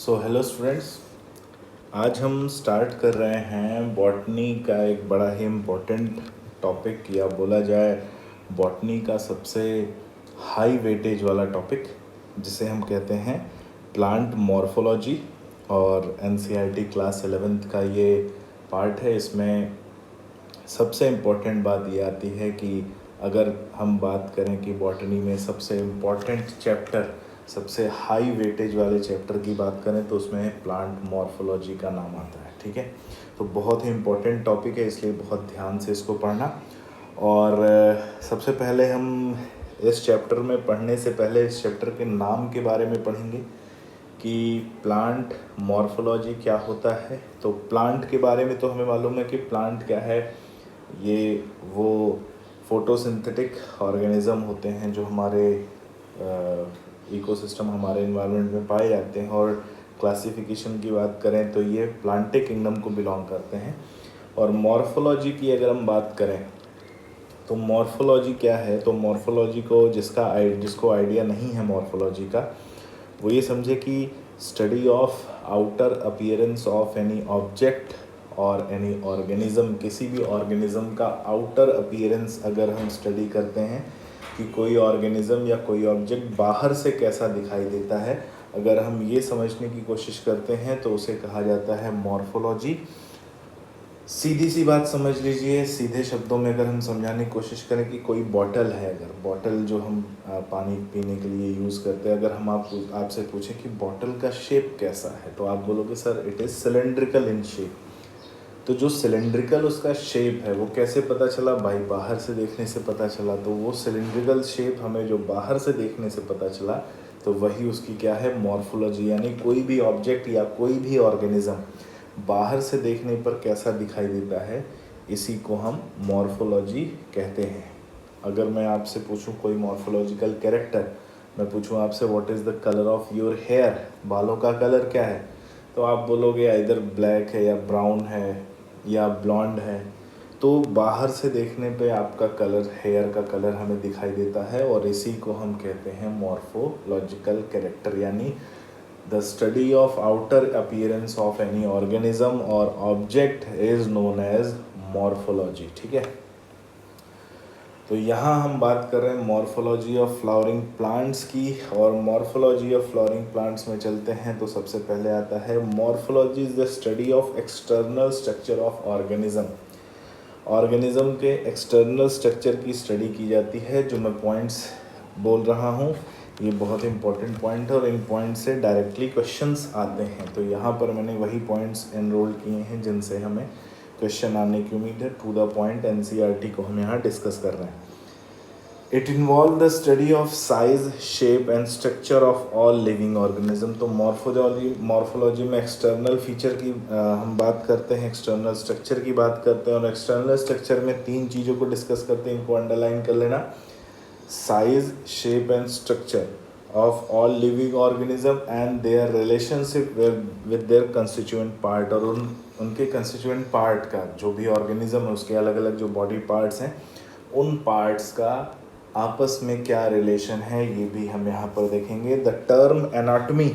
So hello students, आज हम start कर रहे हैं बॉटनी का एक बड़ा ही इम्पोर्टेंट टॉपिक, या बोला जाए बॉटनी का सबसे हाई वेटेज वाला टॉपिक, जिसे हम कहते हैं प्लांट मॉर्फोलॉजी। और एनसीईआरटी क्लास 11th का ये पार्ट है। इसमें सबसे इम्पोर्टेंट बात ये आती है कि अगर हम बात करें कि बॉटनी में सबसे इम्पोर्टेंट चैप्टर, सबसे हाई वेटेज वाले चैप्टर की बात करें तो उसमें प्लांट मॉर्फोलॉजी का नाम आता है। ठीक है, तो बहुत ही इम्पोर्टेंट टॉपिक है, इसलिए बहुत ध्यान से इसको पढ़ना। और सबसे पहले हम इस चैप्टर में पढ़ने से पहले इस चैप्टर के नाम के बारे में पढ़ेंगे कि प्लांट मॉर्फोलॉजी क्या होता है। तो प्लांट के बारे में तो हमें मालूम है कि प्लांट क्या है। ये वो फोटोसिंथेटिक ऑर्गेनिज्म होते हैं जो हमारे इकोसिस्टम, हमारे इन्वायरमेंट में पाए जाते हैं। और क्लासिफिकेशन की बात करें तो ये प्लांटे किंगडम को बिलोंग करते हैं। और मॉर्फोलॉजी की अगर हम बात करें तो मॉर्फोलॉजी क्या है, तो मॉर्फोलॉजी को जिसको आइडिया नहीं है मॉर्फोलॉजी का, वो ये समझे कि study of outer appearance of any object और एनी ऑर्गेनिज्म। किसी भी ऑर्गेनिज्म का आउटर अपीयरेंस अगर हम स्टडी करते हैं कि कोई ऑर्गेनिज्म या कोई ऑब्जेक्ट बाहर से कैसा दिखाई देता है, अगर हम ये समझने की कोशिश करते हैं तो उसे कहा जाता है मॉर्फोलॉजी। सीधी सी बात समझ लीजिए, सीधे शब्दों में अगर हम समझाने की कोशिश करें कि कोई बॉटल है, अगर बॉटल जो हम पानी पीने के लिए यूज़ करते हैं, अगर हम आपसे पूछें कि बॉटल का शेप कैसा है, तो आप बोलोगे sir it is cylindrical in shape. तो जो सिलेंड्रिकल उसका शेप है वो कैसे पता चला भाई? बाहर से देखने से पता चला। तो वो सिलेंड्रिकल शेप हमें जो बाहर से देखने से पता चला, तो वही उसकी क्या है, मॉर्फोलॉजी। यानी कोई भी ऑब्जेक्ट या कोई भी ऑर्गेनिज्म बाहर से देखने पर कैसा दिखाई देता है, इसी को हम मॉर्फोलॉजी कहते हैं। अगर मैं आपसे पूछूं कोई मॉर्फोलॉजिकल कैरेक्टर, मैं पूछूं आपसे what is the colour of your hair, बालों का कलर क्या है, तो आप बोलोगे इधर ब्लैक है या ब्राउन है या ब्लॉन्ड है। तो बाहर से देखने पे आपका कलर, हेयर का कलर हमें दिखाई देता है, और इसी को हम कहते हैं मॉर्फोलॉजिकल कैरेक्टर। यानी the study of outer appearance of any organism और object is known as morphology. ठीक है, तो यहाँ हम बात कर रहे हैं मॉर्फोलॉजी ऑफ फ्लावरिंग प्लांट्स की। और मॉर्फोलॉजी ऑफ फ्लावरिंग प्लांट्स में चलते हैं तो सबसे पहले आता है morphology is the study of external structure of organism. Organism के एक्सटर्नल स्ट्रक्चर की स्टडी की जाती है। जो मैं पॉइंट्स बोल रहा हूँ ये बहुत इंपॉर्टेंट पॉइंट है, और इन पॉइंट से डायरेक्टली क्वेश्चंस आते हैं। तो यहाँ पर मैंने वही पॉइंट्स एनरोल किए हैं जिनसे हमें क्वेश्चन आने की उम्मीद है। टू द पॉइंट एनसीईआरटी को हम यहाँ डिस्कस कर रहे हैं। It involve the study of size, shape and structure of all living organism. तो मॉर्फोलॉजी में एक्सटर्नल फीचर की हम बात करते हैं, एक्सटर्नल स्ट्रक्चर की बात करते हैं, और एक्सटर्नल स्ट्रक्चर में तीन चीज़ों को डिस्कस करते हैं, इनको अंडरलाइन कर लेना। Size, shape and structure of all living organism and their relationship with their constituent part. और उनके कंस्टिट्यूएंट पार्ट का, जो भी ऑर्गेनिज्म है उसके अलग अलग जो बॉडी पार्ट्स हैं, उन पार्ट्स का आपस में क्या रिलेशन है, ये भी हम यहाँ पर देखेंगे। द टर्म एनाटॉमी,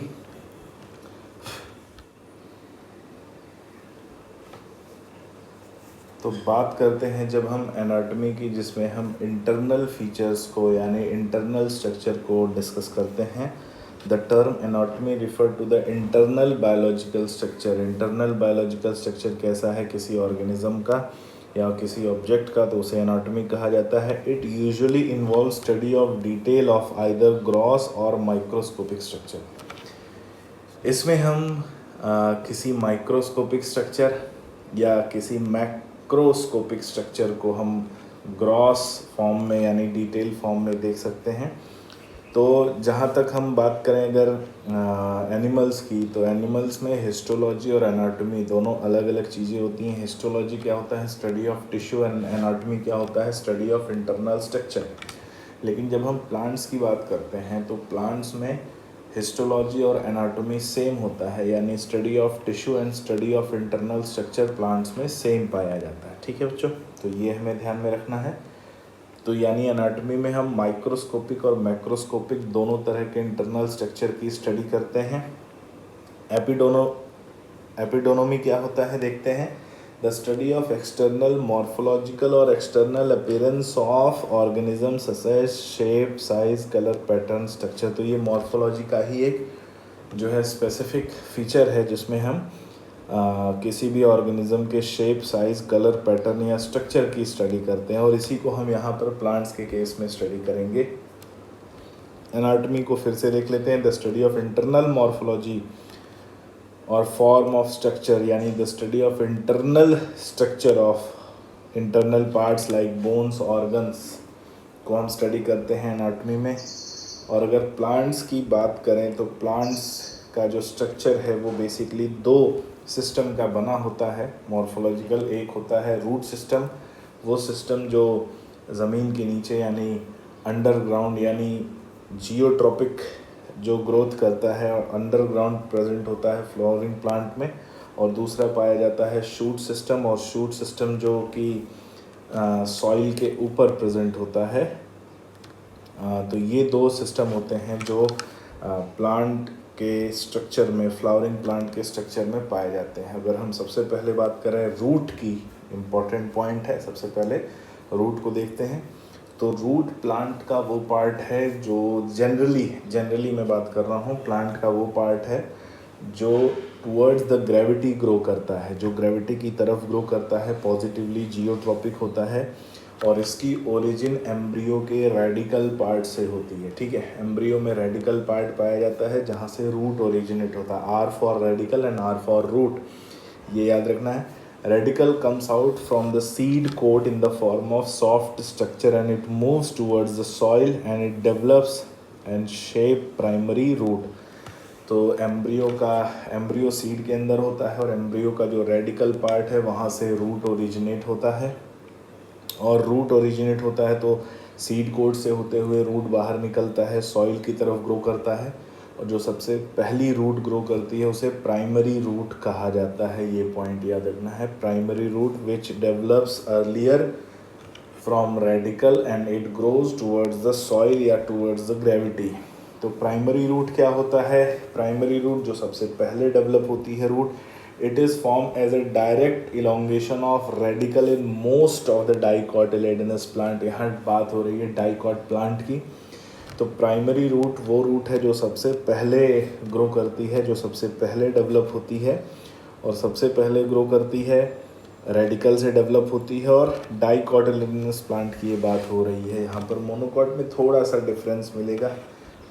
तो बात करते हैं जब हम एनाटॉमी की, जिसमें हम इंटरनल फीचर्स को यानी इंटरनल स्ट्रक्चर को डिस्कस करते हैं। The term anatomy refer to the internal biological structure. Internal biological structure कैसा है किसी ऑर्गेनिज्म का या किसी ऑब्जेक्ट का, तो उसे एनाटॉमी कहा जाता है। It usually involve study of detail of either gross और माइक्रोस्कोपिक स्ट्रक्चर। इसमें हम किसी माइक्रोस्कोपिक स्ट्रक्चर या किसी मैक्रोस्कोपिक स्ट्रक्चर को हम ग्रॉस फॉर्म में यानी डिटेल फॉर्म में देख सकते हैं। तो जहाँ तक हम बात करें अगर एनिमल्स की, तो एनिमल्स में हिस्टोलॉजी और एनाटॉमी दोनों अलग अलग चीज़ें होती हैं। हिस्टोलॉजी क्या होता है, study of tissue, and anatomy क्या होता है, स्टडी ऑफ इंटरनल स्ट्रक्चर। लेकिन जब हम प्लांट्स की बात करते हैं तो प्लांट्स में हिस्टोलॉजी और एनाटॉमी सेम होता है, यानी study of tissue and study of internal structure plants में सेम पाया जाता है। ठीक है बच्चों, तो ये हमें ध्यान में रखना है। तो यानी एनाटॉमी में हम माइक्रोस्कोपिक और मैक्रोस्कोपिक दोनों तरह के इंटरनल स्ट्रक्चर की स्टडी करते हैं। एपिडोनो एपिडोनोमी क्या होता है देखते हैं। The study of external morphological और external appearance of organism such as shape, size, colour, pattern, structure. तो ये मॉर्फोलॉजी का ही एक जो है स्पेसिफिक फीचर है जिसमें हम किसी भी ऑर्गेनिज्म के शेप, साइज, कलर, पैटर्न या स्ट्रक्चर की स्टडी करते हैं, और इसी को हम यहाँ पर प्लांट्स के केस में स्टडी करेंगे। एनाटॉमी को फिर से देख लेते हैं। The study of internal morphology और फॉर्म ऑफ स्ट्रक्चर, यानी the study of internal structure of internal parts like bones, organs को हम स्टडी करते हैं एनाटॉमी में। और अगर प्लांट्स की बात करें तो प्लांट्स का जो स्ट्रक्चर है वो बेसिकली दो सिस्टम का बना होता है मॉर्फोलॉजिकल। एक होता है रूट सिस्टम, वो सिस्टम जो ज़मीन के नीचे यानी अंडरग्राउंड यानी जियोट्रॉपिक जो ग्रोथ करता है और अंडरग्राउंड प्रेजेंट होता है फ्लावरिंग प्लांट में। और दूसरा पाया जाता है शूट सिस्टम, और शूट सिस्टम जो कि सॉइल के ऊपर प्रेजेंट होता है। तो ये दो सिस्टम होते हैं जो प्लांट के स्ट्रक्चर में, फ्लावरिंग प्लांट के स्ट्रक्चर में पाए जाते हैं। अगर हम सबसे पहले बात करें रूट की, इम्पॉर्टेंट पॉइंट है, सबसे पहले रूट को देखते हैं। तो रूट प्लांट का वो पार्ट है जो जनरली मैं बात कर रहा हूँ, प्लांट का वो पार्ट है जो टुवर्ड्स द ग्रेविटी ग्रो करता है, जो ग्रेविटी की तरफ ग्रो करता है, पॉजिटिवली जियोट्रॉपिक होता है। और इसकी ओरिजिन एम्ब्रियो के रेडिकल पार्ट से होती है। ठीक है, एम्ब्रियो में रेडिकल पार्ट पाया जाता है जहाँ से रूट ओरिजिनेट होता है। R for radical and R for root, ये याद रखना है। Radical comes out from the seed coat in the form of soft structure and it moves towards the soil and it develops and shape primary root। तो embryo seed के अंदर होता है और एम्ब्रियो का जो रेडिकल पार्ट है वहाँ से रूट ओरिजिनेट होता है। और रूट ओरिजिनेट होता है तो सीड कोट से होते हुए रूट बाहर निकलता है, सॉइल की तरफ ग्रो करता है। और जो सबसे पहली रूट ग्रो करती है उसे प्राइमरी रूट कहा जाता है। ये पॉइंट याद रखना है, primary root which develops earlier from radical and it grows towards the soil या टूवर्ड्स द ग्रेविटी। तो प्राइमरी रूट क्या होता है? प्राइमरी रूट जो सबसे पहले डेवलप होती है root, it is form as a direct elongation of radical in most of the dicotyledonous plant. यहाँ बात हो रही है डाइकॉट प्लांट की। तो प्राइमरी रूट वो रूट है जो सबसे पहले ग्रो करती है, जो सबसे पहले डेवलप होती है, और सबसे पहले ग्रो करती है, रेडिकल से डेवलप होती है। और डाइकोटिलेडोनस प्लांट की ये बात हो रही है। यहाँ पर मोनोकॉट में थोड़ा सा डिफरेंस मिलेगा,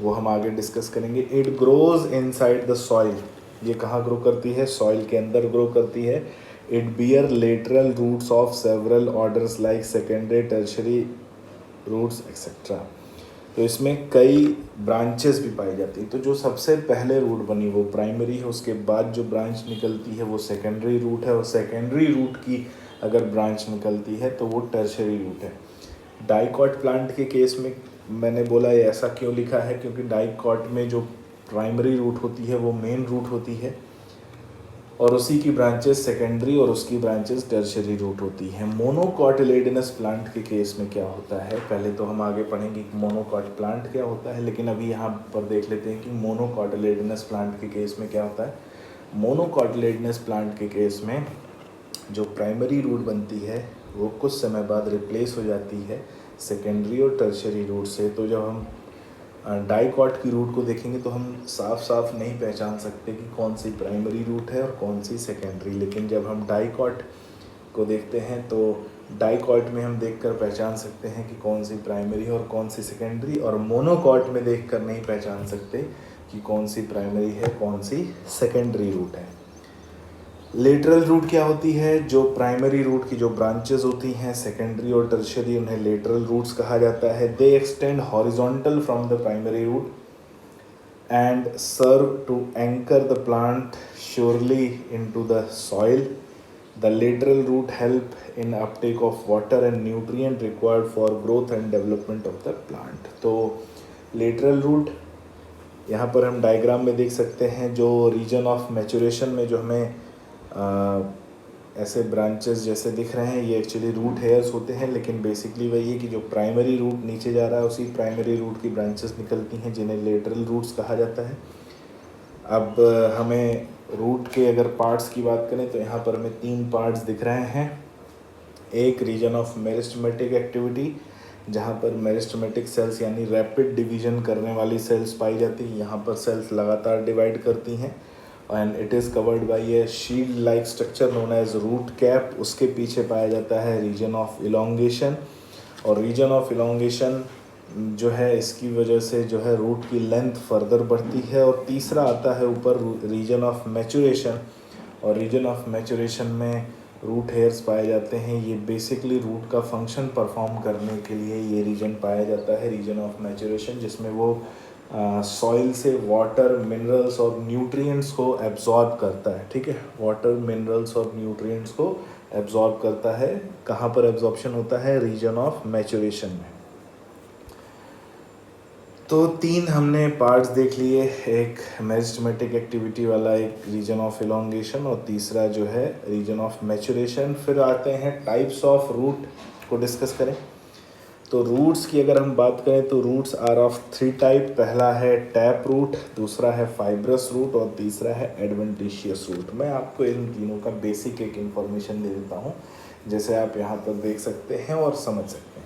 वो हम आगे डिस्कस करेंगे। It grows inside the soil, ये कहाँ ग्रो करती है? सॉइल के अंदर ग्रो करती है। It bear lateral roots of several orders like secondary, tertiary roots etcetera. तो इसमें कई ब्रांचेस भी पाई जाती है। तो जो सबसे पहले रूट बनी वो प्राइमरी है, उसके बाद जो ब्रांच निकलती है वो सेकेंडरी रूट है, और सेकेंडरी रूट की अगर ब्रांच निकलती है तो वो टर्शरी रूट है। डाइकॉट प्लांट के केस में मैंने बोला ये ऐसा क्यों लिखा है, क्योंकि डाइकॉट में जो प्राइमरी रूट होती है वो मेन रूट होती है, और उसी की ब्रांचेस सेकेंडरी और उसकी ब्रांचेस टर्शरी रूट होती हैं। मोनोकॉटिलेडोनस प्लांट के केस में क्या होता है, पहले तो हम आगे पढ़ेंगे कि मोनोकॉट प्लांट क्या होता है, लेकिन अभी यहाँ पर देख लेते हैं कि मोनोकॉटिलेडोनस प्लांट के केस में क्या होता है। मोनोकॉटिलेडोनस प्लांट के केस में जो प्राइमरी रूट बनती है वो कुछ समय बाद रिप्लेस हो जाती है सेकेंडरी और टर्शरी रूट से। तो जब हम डाइकॉट की रूट को देखेंगे तो हम साफ साफ नहीं पहचान सकते कि कौन सी प्राइमरी रूट है और कौन सी सेकेंडरी। लेकिन जब हम डाइकॉट को देखते हैं तो डाइकॉट में हम देखकर पहचान सकते हैं कि कौन सी प्राइमरी और कौन सी सेकेंडरी, और मोनोकॉट में देखकर नहीं पहचान सकते कि कौन सी प्राइमरी है कौन सी सेकेंडरी रूट है। लेटरल रूट क्या होती है? जो प्राइमरी रूट की जो ब्रांचेस होती हैं सेकेंडरी और टर्शरी, उन्हें लेटरल रूट्स कहा जाता है। They extend horizontal from the primary root and serve to anchor the plant surely into the soil. The lateral root help in uptake of water and nutrient required for growth and development of the plant. तो lateral root यहाँ पर हम diagram में देख सकते हैं, जो reason of maturation में जो हमें ऐसे ब्रांचेस जैसे दिख रहे हैं, ये एक्चुअली रूट हेयर्स होते हैं, लेकिन बेसिकली वही है कि जो प्राइमरी रूट नीचे जा रहा है उसी प्राइमरी रूट की ब्रांचेस निकलती हैं जिन्हें लेटरल रूट्स कहा जाता है। अब हमें रूट के अगर पार्ट्स की बात करें तो यहाँ पर हमें 3 पार्ट्स दिख रहे हैं। एक रीजन ऑफ मेरिस्टेमेटिक एक्टिविटी, जहाँ पर मेरिस्टेमेटिक सेल्स यानी रैपिड डिवीजन करने वाली सेल्स पाई जाती है। यहाँ पर सेल्स लगातार डिवाइड करती हैं and it is covered by a shield like structure known as root cap. उसके पीछे पाया जाता है रीजन ऑफ इलोंगेशन, और रीजन ऑफ इलोंगेशन जो है इसकी वजह से जो है रूट की लेंथ फर्दर बढ़ती है। और तीसरा आता है ऊपर रीजन ऑफ मैचुरेशन, और रीजन ऑफ मैचुरेशन में रूट हेयर्स पाए जाते हैं। ये बेसिकली रूट का फंक्शन परफॉर्म करने के लिए ये रीजन पाया जाता है, रीजन ऑफ मैचुरेशन, जिसमें वो सॉइल से वाटर, मिनरल्स और न्यूट्रिएंट्स को एब्जॉर्ब करता है। ठीक है, वाटर, मिनरल्स और न्यूट्रिएंट्स को एब्जॉर्ब करता है। कहाँ पर एब्जॉर्प्शन होता है? रीजन ऑफ मैचुरेशन में। तो 3 हमने पार्ट्स देख लिए, एक मेरिस्टेमेटिक एक्टिविटी वाला, एक रीजन ऑफ इलोंगेशन और तीसरा जो है रीजन ऑफ मैचुरेशन। फिर आते हैं टाइप्स ऑफ रूट को डिस्कस करें। तो रूट्स की अगर हम बात करें तो रूट्स आर ऑफ 3 टाइप। पहला है टैप रूट, दूसरा है फाइब्रस रूट और तीसरा है एडवेंटिशियस रूट। मैं आपको इन तीनों का बेसिक एक इन्फॉर्मेशन दे देता हूँ, जैसे आप यहाँ पर देख सकते हैं और समझ सकते हैं।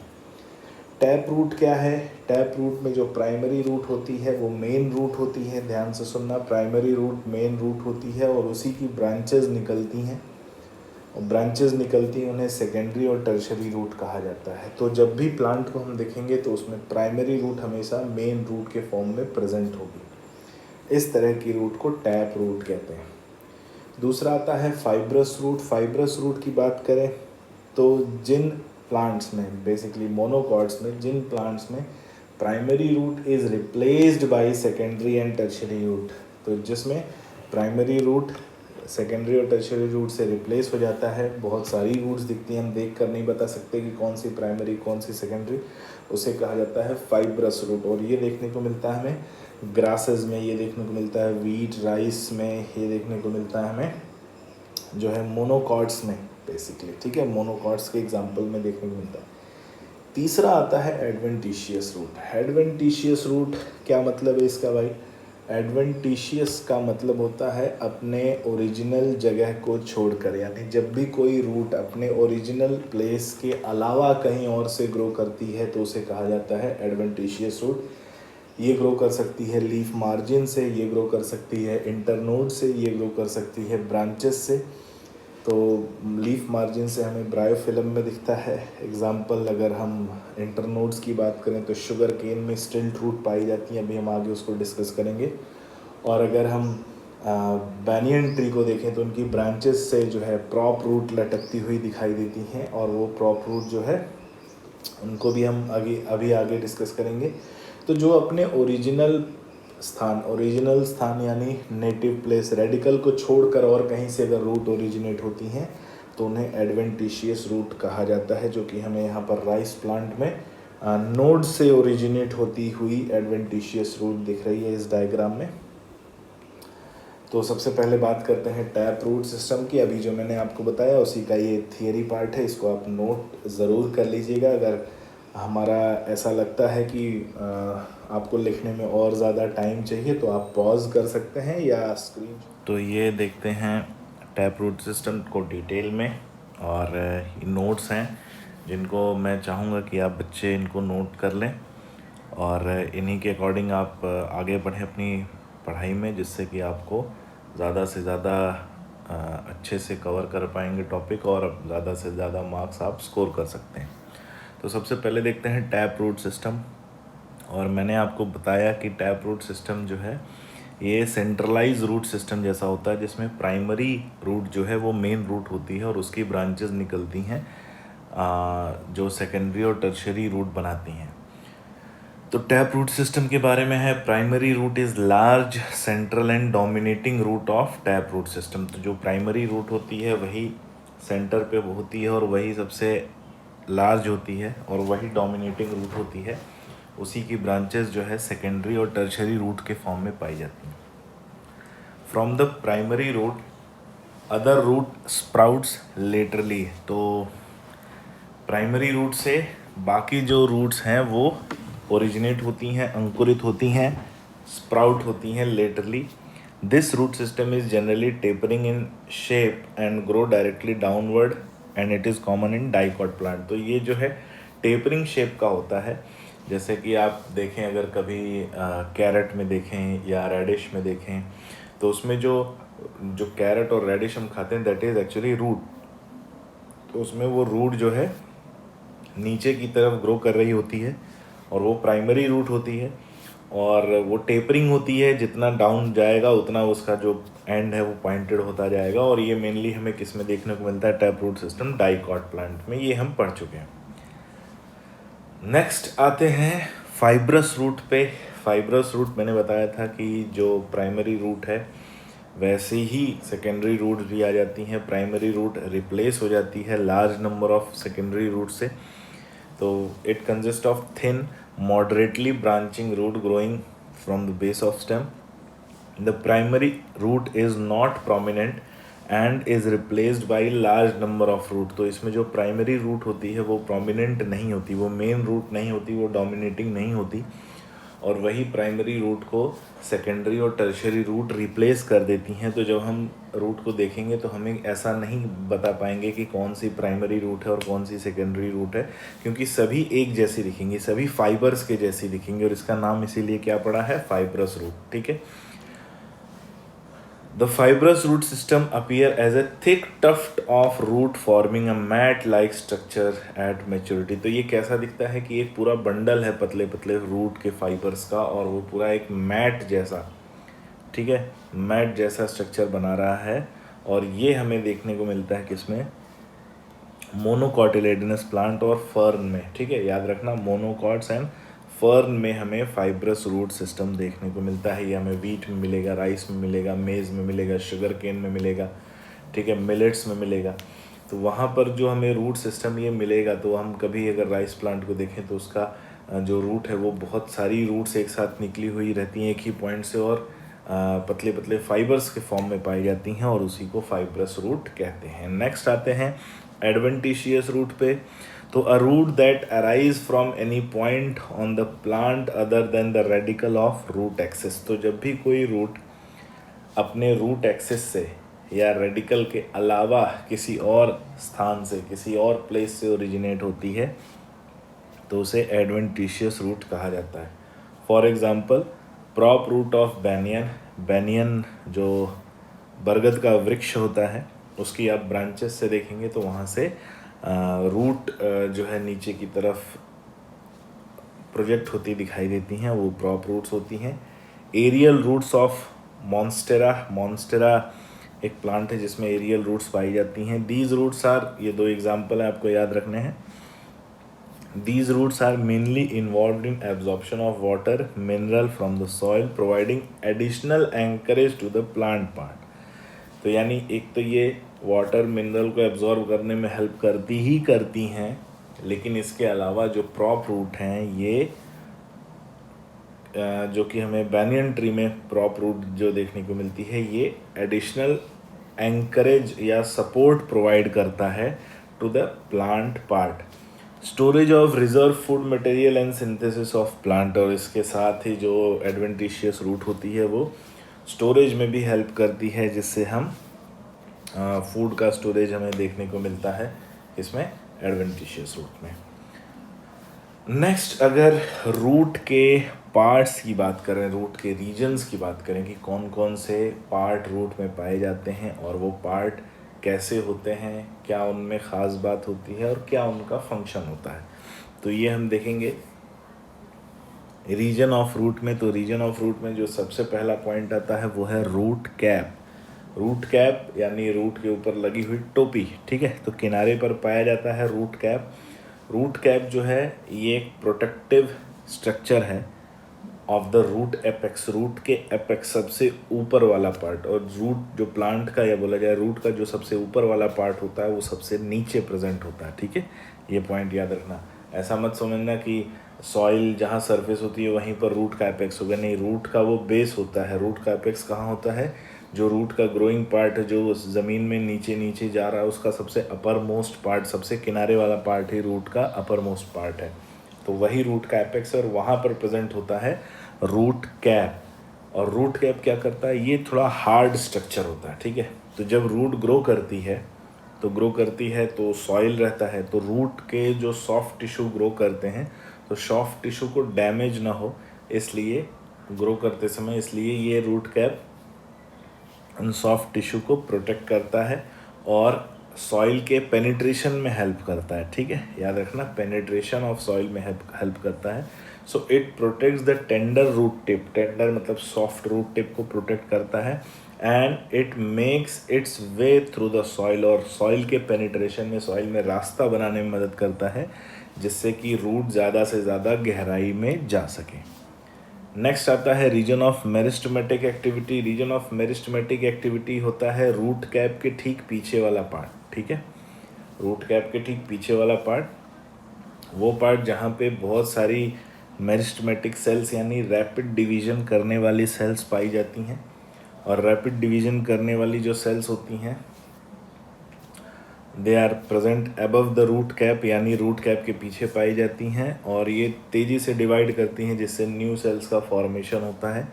टैप रूट क्या है? टैप रूट में जो प्राइमरी रूट होती है वो मेन रूट होती है। ध्यान से सुनना, प्राइमरी रूट मेन रूट होती है और उसी की ब्रांचेस निकलती हैं, और ब्रांचेस निकलती हैं उन्हें सेकेंडरी और टर्शरी रूट कहा जाता है। तो जब भी प्लांट को हम देखेंगे तो उसमें प्राइमरी रूट हमेशा मेन रूट के फॉर्म में प्रेजेंट होगी। इस तरह की रूट को टैप रूट कहते हैं। दूसरा आता है फाइब्रस रूट। फाइब्रस रूट की बात करें तो जिन प्लांट्स में, बेसिकली मोनोकॉट्स में, जिन प्लांट्स में primary root is replaced by secondary and tertiary root, तो जिसमें प्राइमरी रूट सेकेंडरी और टर्शरी रूट से रिप्लेस हो जाता है। बहुत सारी रूट्स दिखती हैं, हम देख कर नहीं बता सकते कि कौन सी प्राइमरी कौन सी सेकेंडरी, उसे कहा जाता है फाइब्रस रूट। और ये देखने को मिलता है हमें ग्रासेस में, ये देखने को मिलता है वीट, राइस में, ये देखने को मिलता है हमें जो है मोनोकॉट्स में बेसिकली। ठीक है, मोनोकॉट्स के एग्जांपल में देखने को मिलता है। तीसरा आता है एडवेंटिशियस रूट। एडवेंटिशियस रूट क्या मतलब है इसका भाई? एडवेंटिशियस का मतलब होता है अपने ओरिजिनल जगह को छोड़कर, यानी जब भी कोई रूट अपने ओरिजिनल प्लेस के अलावा कहीं और से ग्रो करती है तो उसे कहा जाता है एडवेंटिशियस रूट। ये ग्रो कर सकती है लीफ मार्जिन से, ये ग्रो कर सकती है इंटरनोड से, ये ग्रो कर सकती है ब्रांचेस से। तो लीफ मार्जिन से हमें ब्रायोफिलम में दिखता है एग्जाम्पल। अगर हम इंटरनोड्स की बात करें तो शुगर केन में स्टिल्ट रूट पाई जाती हैं, अभी हम आगे उसको डिस्कस करेंगे। और अगर हम बैनियन ट्री को देखें तो उनकी ब्रांचेस से जो है प्रॉप रूट लटकती हुई दिखाई देती हैं, और वो प्रॉप रूट जो है उनको भी हम अभी आगे डिस्कस करेंगे। तो जो अपने ओरिजिनल स्थान यानी नेटिव प्लेस, रेडिकल को छोड़कर और कहीं से अगर रूट ओरिजिनेट होती हैं तो उन्हें एडवेंटिशियस रूट कहा जाता है, जो कि हमें यहाँ पर राइस प्लांट में नोड से ओरिजिनेट होती हुई एडवेंटिशियस रूट दिख रही है इस डायग्राम में। तो सबसे पहले बात करते हैं टैप रूट सिस्टम की। अभी जो मैंने आपको बताया उसी का ये थियरी पार्ट है, इसको आप नोट ज़रूर कर लीजिएगा। अगर हमारा ऐसा लगता है कि आपको लिखने में और ज़्यादा टाइम चाहिए तो आप पॉज कर सकते हैं या स्क्रीन। तो ये देखते हैं टैप रूट सिस्टम को डिटेल में, और नोट्स हैं जिनको मैं चाहूँगा कि आप बच्चे इनको नोट कर लें और इन्हीं के अकॉर्डिंग आप आगे बढ़ें अपनी पढ़ाई में, जिससे कि आपको ज़्यादा से ज़्यादा अच्छे से कवर कर पाएंगे टॉपिक और ज़्यादा से ज़्यादा मार्क्स आप स्कोर कर सकते हैं। तो सबसे पहले देखते हैं टैप रूट सिस्टम। और मैंने आपको बताया कि टैप रूट सिस्टम जो है ये सेंट्रलाइज रूट सिस्टम जैसा होता है, जिसमें प्राइमरी रूट जो है वो मेन रूट होती है और उसकी ब्रांचेस निकलती हैं जो सेकेंडरी और टर्शरी रूट बनाती हैं। तो टैप रूट सिस्टम के बारे में है, primary root is large central and dominating root of tap root system. तो जो प्राइमरी रूट होती है वही सेंटर पे होती है और वही सबसे लार्ज होती है और वही डोमिनेटिंग रूट होती है। उसी की ब्रांचेस जो है सेकेंडरी और टर्शरी रूट के फॉर्म में पाई जाती हैं। From the primary root other root sprouts laterally. तो प्राइमरी रूट से बाकी जो रूट्स हैं वो ओरिजिनेट होती हैं, अंकुरित होती हैं, स्प्राउट होती हैं laterally. This root system is generally tapering in shape and grow directly downward and it is common in dicot plant. तो ये जो है टेपरिंग शेप का होता है। जैसे कि आप देखें, अगर कभी कैरेट में देखें या रेडिश में देखें, तो उसमें जो जो कैरेट और रेडिश हम खाते हैं दैट इज़ एक्चुअली रूट। तो उसमें वो रूट जो है नीचे की तरफ ग्रो कर रही होती है और वो प्राइमरी रूट होती है, और वो टेपरिंग होती है, जितना डाउन जाएगा उतना उसका जो एंड है वो पॉइंटेड होता जाएगा। और ये मेनली हमें किस में देखने को मिलता है? Tap root system dicot plant में, ये हम पढ़ चुके हैं। नेक्स्ट आते हैं फाइब्रस रूट पे। फाइब्रस रूट मैंने बताया था कि जो प्राइमरी रूट है वैसे ही सेकेंडरी रूट भी आ जाती हैं। प्राइमरी रूट रिप्लेस हो जाती है large number of secondary root से। तो it consist of thin moderately branching root growing from the base of stem. The primary root is not prominent and is replaced by large number of root। तो इसमें जो primary root होती है वो prominent नहीं होती, वो मेन रूट नहीं होती, वो डोमिनेटिंग नहीं होती, और वही प्राइमरी रूट को सेकेंडरी और टर्शियरी रूट रिप्लेस कर देती हैं। तो जब हम रूट को देखेंगे तो हमें ऐसा नहीं बता पाएंगे कि कौन सी प्राइमरी रूट है और कौन सी सेकेंडरी रूट है, क्योंकि सभी एक जैसी दिखेंगी, सभी फाइबर्स के जैसी दिखेंगी, और इसका नाम इसीलिए क्या पड़ा है? Fibrous root. ठीक है। The fibrous root system appear as a thick tuft of root forming a mat-like structure at maturity। तो ये कैसा दिखता है कि एक पूरा बंडल है पतले पतले रूट के फाइबर्स का, और वो पूरा एक मैट जैसा, ठीक है, मैट जैसा स्ट्रक्चर बना रहा है। और ये हमें देखने को मिलता है किसमें? मोनोकॉटिलेडनस प्लांट और फर्न में। ठीक है, याद रखना, मोनोकॉट्स एंड फर्न में हमें फाइब्रस रूट सिस्टम देखने को मिलता है। ये हमें वीट में मिलेगा, राइस में मिलेगा, मेज़ में मिलेगा, शुगर केन में मिलेगा, ठीक है, मिलेट्स में मिलेगा। तो वहाँ पर जो हमें रूट सिस्टम ये मिलेगा, तो हम कभी अगर राइस प्लांट को देखें तो उसका जो रूट है वो बहुत सारी रूट्स एक साथ निकली हुई रहती हैं एक ही पॉइंट से, और पतले पतले फाइबर्स के फॉर्म में पाई जाती हैं, और उसी को फाइब्रस रूट कहते हैं। नेक्स्ट आते हैं एडवेंटिशियस रूट पे। तो a root that arise from any point on the plant other than the radical of root axis. तो जब भी कोई रूट अपने रूट एक्सिस से या रेडिकल के अलावा किसी और स्थान से, किसी और प्लेस से ओरिजिनेट होती है, तो उसे एडवेंटिशियस रूट कहा जाता है। For example, prop root of banyan. Banyan जो बरगद का वृक्ष होता है, उसकी आप ब्रांचेस से देखेंगे तो वहाँ से रूट जो है नीचे की तरफ प्रोजेक्ट होती दिखाई देती हैं, वो प्रॉप रूट्स होती हैं। Aerial roots of monstera. Monstera एक प्लांट है जिसमें एरियल रूट्स पाई जाती हैं। दीज रूट्स आर, ये दो एग्जाम्पल हैं आपको याद रखने हैं। These roots are mainly involved in absorption of water, mineral from the soil, providing additional anchorage to the plant part। तो यानी एक तो ये वाटर मिनरल को एब्जॉर्ब करने में हेल्प करती हैं, लेकिन इसके अलावा जो प्रॉप रूट हैं ये जो कि हमें बैनियन ट्री में प्रॉप रूट जो देखने को मिलती है, ये एडिशनल एंकरेज या सपोर्ट प्रोवाइड करता है to the plant part. Storage of reserve food material and synthesis of plant. और इसके साथ ही जो एडवेंटिशियस रूट होती है वो स्टोरेज में भी हेल्प करती है, जिससे हम फूड का स्टोरेज हमें देखने को मिलता है इसमें एडवेंटिशियस रूट में। नेक्स्ट, अगर रूट के पार्ट्स की बात करें, रूट के रीजन्स की बात करें कि कौन कौन से पार्ट रूट में पाए जाते हैं और वो पार्ट कैसे होते हैं, क्या उनमें ख़ास बात होती है और क्या उनका फंक्शन होता है, तो ये हम देखेंगे रीजन ऑफ रूट में। तो रीजन ऑफ रूट में जो सबसे पहला पॉइंट आता है वो है रूट कैप। रूट कैप यानी रूट के ऊपर लगी हुई टोपी, ठीक है, तो किनारे पर पाया जाता है रूट कैप। रूट कैप जो है ये एक प्रोटेक्टिव स्ट्रक्चर है of the root apex. Root के एपेक्स सबसे ऊपर वाला पार्ट, और रूट जो प्लांट का या बोला जाए रूट का जो सबसे ऊपर वाला पार्ट होता है वो सबसे नीचे प्रेजेंट होता है, ठीक है, ये पॉइंट याद रखना। ऐसा मत समझना कि सॉइल जहाँ सरफेस होती है वहीं पर रूट का एपेक्स होगा, नहीं, रूट का वो बेस होता है। रूट का एपेक्स कहाँ होता है? जो रूट का ग्रोइंग पार्ट है, जो ज़मीन में नीचे नीचे जा रहा है, उसका सबसे अपर मोस्ट पार्ट, सबसे किनारे वाला पार्ट ही रूट का अपर मोस्ट पार्ट है, तो वही रूट का एपेक्स है, और वहाँ पर प्रेजेंट होता है रूट कैप। और रूट कैप क्या करता है, ये थोड़ा हार्ड स्ट्रक्चर होता है, ठीक है। तो जब रूट ग्रो करती है तो सॉइल रहता है, तो रूट के जो सॉफ्ट टिश्यू ग्रो करते हैं तो सॉफ्ट टिश्यू को डैमेज ना हो, इसलिए ग्रो करते समय, इसलिए ये रूट कैप उन सॉफ्ट टिश्यू को प्रोटेक्ट करता है और सॉइल के पेनिट्रेशन में हेल्प करता है, ठीक है। याद रखना, पेनिट्रेशन ऑफ सॉइल में हेल्प करता है। So it protects the tender root tip, tender मतलब सॉफ्ट रूट टिप को प्रोटेक्ट करता है। And it makes its way through the soil, और सॉइल के पेनिट्रेशन में, सॉइल में रास्ता बनाने में मदद करता है, जिससे कि रूट ज़्यादा से ज़्यादा गहराई में जा सके। नेक्स्ट आता है region of meristematic activity. Region of meristematic activity होता है रूट कैप के ठीक पीछे वाला पार्ट, ठीक है। रूट कैप के ठीक पीछे वाला पार्ट, वो पार्ट जहाँ पे बहुत सारी मेरिस्टेमेटिक सेल्स यानी रैपिड डिवीजन करने वाली सेल्स पाई जाती हैं। और रैपिड डिवीजन करने वाली जो सेल्स होती हैं, they are present above the root cap, यानी रूट कैप के पीछे पाई जाती हैं, और ये तेज़ी से डिवाइड करती हैं, जिससे न्यू सेल्स का फॉर्मेशन होता है।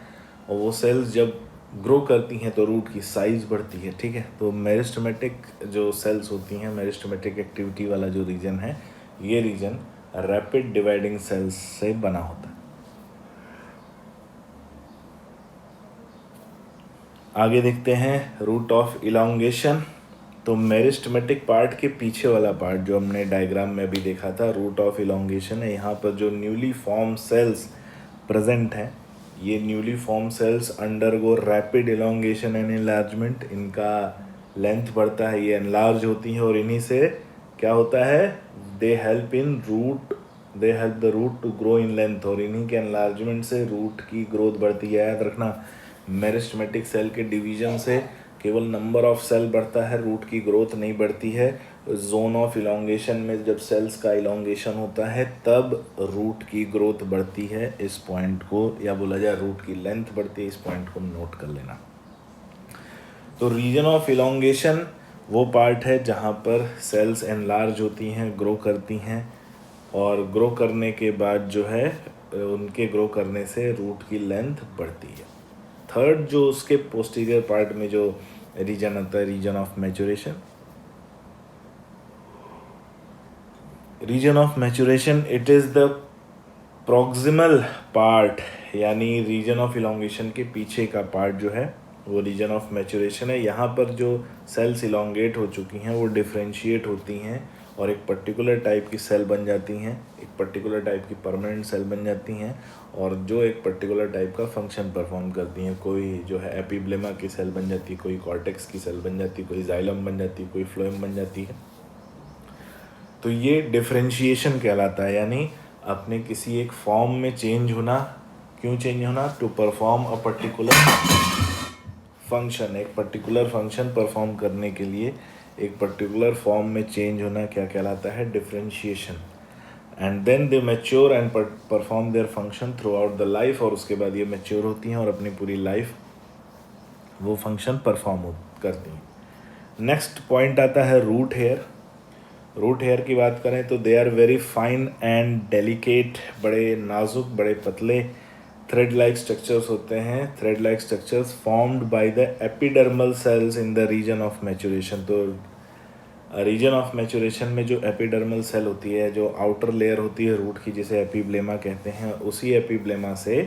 और वो सेल्स जब ग्रो करती हैं तो रूट की साइज़ बढ़ती है, ठीक है। तो मेरिस्टेमेटिक जो सेल्स होती हैं, मेरिस्टेमेटिक एक्टिविटी वाला जो रीजन है, ये रीजन रैपिड डिवाइडिंग सेल्स से बना होता है। आगे देखते हैं रूट ऑफ इलॉन्गेशन। तो मेरिस्टेमेटिक पार्ट के पीछे वाला पार्ट जो हमने डायग्राम में भी देखा था, रूट ऑफ इलॉन्गेशन है। यहाँ पर जो न्यूली फॉर्म सेल्स प्रेजेंट हैं, ये newly form sales undergo rapid elongation and enlargement, इनका लेंथ बढ़ता है, ये एनलार्ज होती हैं, और इन्हीं से क्या होता है, they help the root to grow in length, और इन्हीं के एनलार्जमेंट से रूट की ग्रोथ बढ़ती है। याद रखना, मेरिस्टेमेटिक सेल के डिवीजन से केवल नंबर ऑफ सेल बढ़ता है, रूट की ग्रोथ नहीं बढ़ती है। जोन ऑफ इलॉन्गेशन में जब सेल्स का इलॉन्गेशन होता है तब रूट की ग्रोथ बढ़ती है। इस पॉइंट को, या बोला जाए रूट की लेंथ बढ़ती है, इस पॉइंट को नोट कर लेना। तो रीजन ऑफ इलॉन्गेशन वो पार्ट है जहाँ पर सेल्स एनलार्ज होती हैं, ग्रो करती हैं, और ग्रो करने के बाद जो है, उनके ग्रो करने से रूट की लेंथ बढ़ती है। थर्ड जो उसके पोस्टीरियर पार्ट में जो रीजन आता है, region of maturation. Region of maturation, it is the proximal part, यानी रीजन ऑफ इलॉन्गेशन के पीछे का पार्ट जो है वो रीजन ऑफ मैच्योरेशन है। यहाँ पर जो सेल्स इलॉन्गेट हो चुकी हैं वो डिफ्रेंशिएट होती हैं और एक पर्टिकुलर टाइप की सेल बन जाती हैं, एक पर्टिकुलर टाइप की परमानेंट सेल बन जाती हैं, और जो एक पर्टिकुलर टाइप का फंक्शन परफॉर्म करती हैं। कोई जो है एपिब्लेमा की सेल बन जाती है, कोई कॉर्टेक्स की सेल बन जाती है, कोई जाइलम बन जाती है, कोई फ्लोएम बन जाती है। तो ये डिफ्रेंशिएशन कहलाता है, यानी अपने किसी एक फॉर्म में चेंज होना। क्यों चेंज होना? To perform a particular function, एक पर्टिकुलर फंक्शन परफॉर्म करने के लिए एक पर्टिकुलर फॉर्म में चेंज होना क्या कहलाता है? Differentiation. And then they mature and perform their function throughout the life, और उसके बाद ये मैच्योर होती हैं और अपनी पूरी लाइफ वो फंक्शन परफॉर्म करती हैं। नेक्स्ट पॉइंट आता है रूट हेयर। रूट हेयर की बात करें तो they are very fine and delicate, बड़े नाजुक, बड़े पतले थ्रेड लाइक स्ट्रक्चर्स होते हैं। Thread like structures formed by the epidermal cells in the region of maturation. तो रीजन ऑफ मैच्योरेशन में जो एपिडर्मल सेल होती है, जो आउटर लेयर होती है रूट की, जिसे एपिब्लेमा कहते हैं, उसी एपिब्लेमा से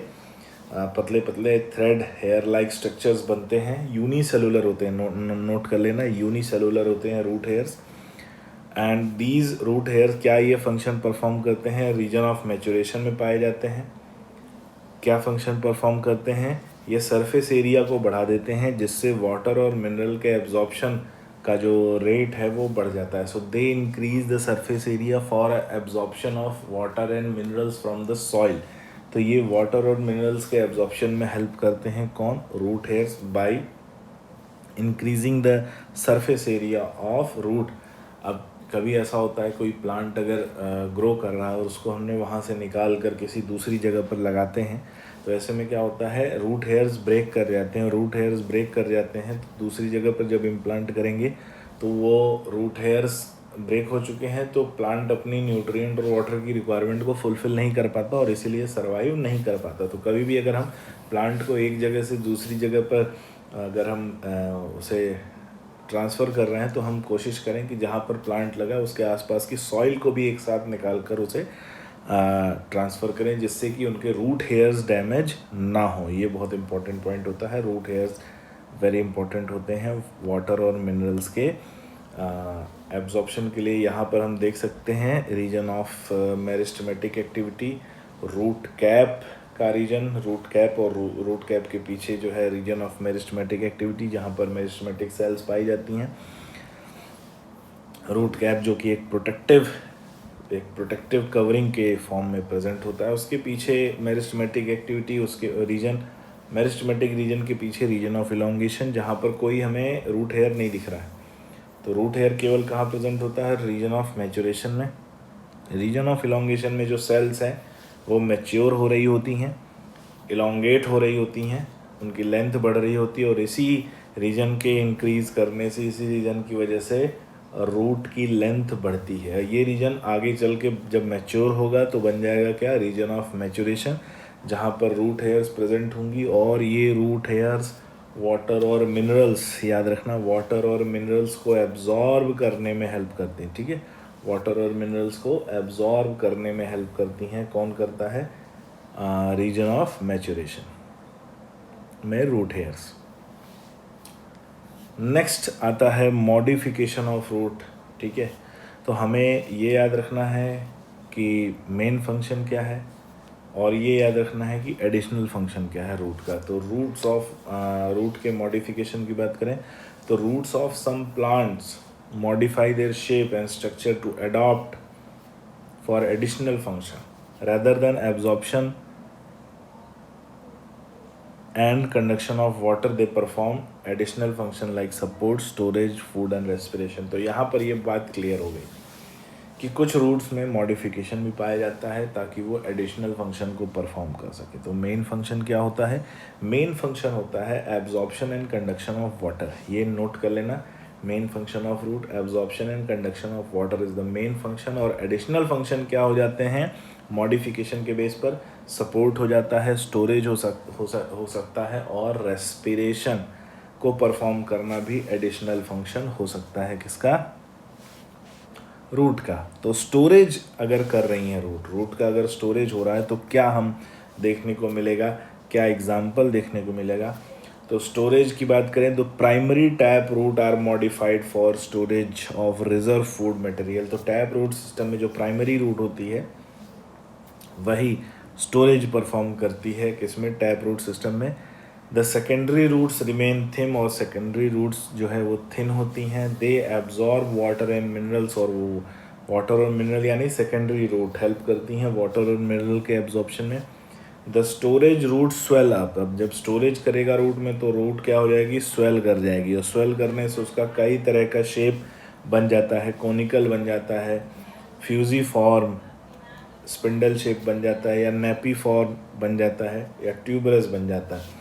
पतले पतले थ्रेड हेयर लाइक स्ट्रक्चर्स बनते हैं। यूनिसेलुलर होते हैं, नोट कर लेना, यूनिसेलुलर होते हैं root hairs. And these root hair क्या ये फंक्शन परफॉर्म करते हैं? रीजन ऑफ मैच्योरेशन में पाए जाते हैं। क्या फंक्शन परफॉर्म करते हैं? ये सरफेस एरिया को बढ़ा देते हैं, जिससे वाटर और मिनरल के एब्जॉर्प्शन का जो रेट है वो बढ़ जाता है। So they increase the surface area for absorption of water and minerals from the soil. तो ये वाटर और मिनरल्स के एब्जॉर्प्शन में हेल्प करते हैं कौन? Root hairs, by increasing the surface area of root. अब कभी ऐसा होता है कोई प्लांट अगर ग्रो कर रहा है और उसको हमने वहाँ से निकाल कर किसी दूसरी जगह पर लगाते हैं, तो ऐसे में क्या होता है, रूट हेयर्स ब्रेक कर जाते हैं। रूट हेयर्स ब्रेक कर जाते हैं तो दूसरी जगह पर जब इम्प्लांट करेंगे तो वो रूट हेयर्स ब्रेक हो चुके हैं तो प्लांट अपनी न्यूट्रिएंट और वाटर की रिक्वायरमेंट को फुलफ़िल नहीं कर पाता और इसीलिए सर्वाइव नहीं कर पाता। तो कभी भी अगर हम प्लांट को एक जगह से दूसरी जगह पर अगर हम उसे ट्रांसफ़र कर रहे हैं तो हम कोशिश करें कि जहाँ पर प्लांट लगा उसके आसपास की सॉइल को भी एक साथ निकाल कर उसे ट्रांसफ़र करें, जिससे कि उनके रूट हेयर्स डैमेज ना हो। ये बहुत इंपॉर्टेंट पॉइंट होता है। रूट हेयर्स वेरी इंपॉर्टेंट होते हैं वाटर और मिनरल्स के एब्जॉर्प्शन के लिए। यहाँ पर हम देख सकते हैं region of meristematic activity, root cap का रीजन, रूट कैप और रूट कैप के पीछे जो है रीजन ऑफ मेरिस्टेमेटिक एक्टिविटी, जहाँ पर मेरिस्टेमेटिक सेल्स पाई जाती हैं। रूट कैप जो कि एक प्रोटेक्टिव कवरिंग के फॉर्म में प्रेजेंट होता है, उसके पीछे मेरिस्टेमेटिक एक्टिविटी, उसके रीजन मेरिस्टेमेटिक रीजन के पीछे रीजन ऑफ इलोंगेशन, जहाँ पर कोई हमें रूट हेयर नहीं दिख रहा है। तो रूट हेयर केवल कहाँ प्रेजेंट होता है? रीजन ऑफ मैच्योरेशन में। रीजन ऑफ इलोंगेशन में जो सेल्स हैं वो मैच्योर हो रही होती हैं, इलोंगेट हो रही होती हैं, उनकी लेंथ बढ़ रही होती है और इसी रीजन के इंक्रीज़ करने से, इसी रीजन की वजह से रूट की लेंथ बढ़ती है। ये रीजन आगे चल के जब मैच्योर होगा तो बन जाएगा क्या? रीजन ऑफ मैच्योरेशन, जहाँ पर रूट हेयर्स प्रेजेंट होंगी और ये रूट हेयर्स वाटर और मिनरल्स, याद रखना, वाटर और मिनरल्स को एब्जॉर्ब करने में हेल्प करती हैं। ठीक है, वाटर और मिनरल्स को एब्जॉर्ब करने में हेल्प करती हैं। कौन करता है? रीजन ऑफ मैच्योरेशन में रूट हेयर्स। नेक्स्ट आता है मॉडिफिकेशन ऑफ रूट। ठीक है, तो हमें ये याद रखना है कि मेन फंक्शन क्या है और ये याद रखना है कि एडिशनल फंक्शन क्या है रूट का। तो रूट के मॉडिफिकेशन की बात करें तो roots of some plants modify their shape and structure to adopt for additional function rather than absorption and conduction of water, they perform additional function like support, storage, food and respiration। तो यहाँ पर ये बात clear हो गई कि कुछ roots में मॉडिफिकेशन भी पाया जाता है ताकि वो एडिशनल फंक्शन को परफॉर्म कर सके। तो मेन फंक्शन क्या होता है? मेन फंक्शन होता है absorption and conduction of water. ये नोट कर लेना, main function of root absorption and conduction of water is the main function. और एडिशनल फंक्शन क्या हो जाते हैं मॉडिफिकेशन के बेस पर? सपोर्ट हो जाता है, स्टोरेज हो सकता है और रेस्पिरेशन को परफॉर्म करना भी एडिशनल फंक्शन हो सकता है। किसका? रूट का। तो स्टोरेज अगर कर रही हैं रूट का अगर स्टोरेज हो रहा है तो क्या हम देखने को मिलेगा, क्या एग्जाम्पल देखने को मिलेगा? तो स्टोरेज की बात करें तो primary tap root are modified for storage of reserve food material. तो टैप रूट सिस्टम में जो प्राइमरी रूट होती है वही स्टोरेज परफॉर्म करती है। किसमें? टैप रूट सिस्टम में। The secondary roots remain thin, और सेकेंडरी रूट्स जो है वो थिन होती हैं। They absorb water and minerals, और वो वाटर और मिनरल यानी सेकेंडरी रूट हेल्प करती हैं वाटर और मिनरल के एब्जॉर्प्शन में। The storage root swell up, अब जब स्टोरेज करेगा रूट में तो रूट क्या हो जाएगी? स्वेल कर जाएगी, और स्वेल करने से उसका कई तरह का शेप बन जाता है, कोनिकल बन जाता है, फ्यूजीफॉर्म स्पिंडल शेप बन जाता है, या नेपी फॉर्म बन जाता है, या ट्यूबरस बन जाता है।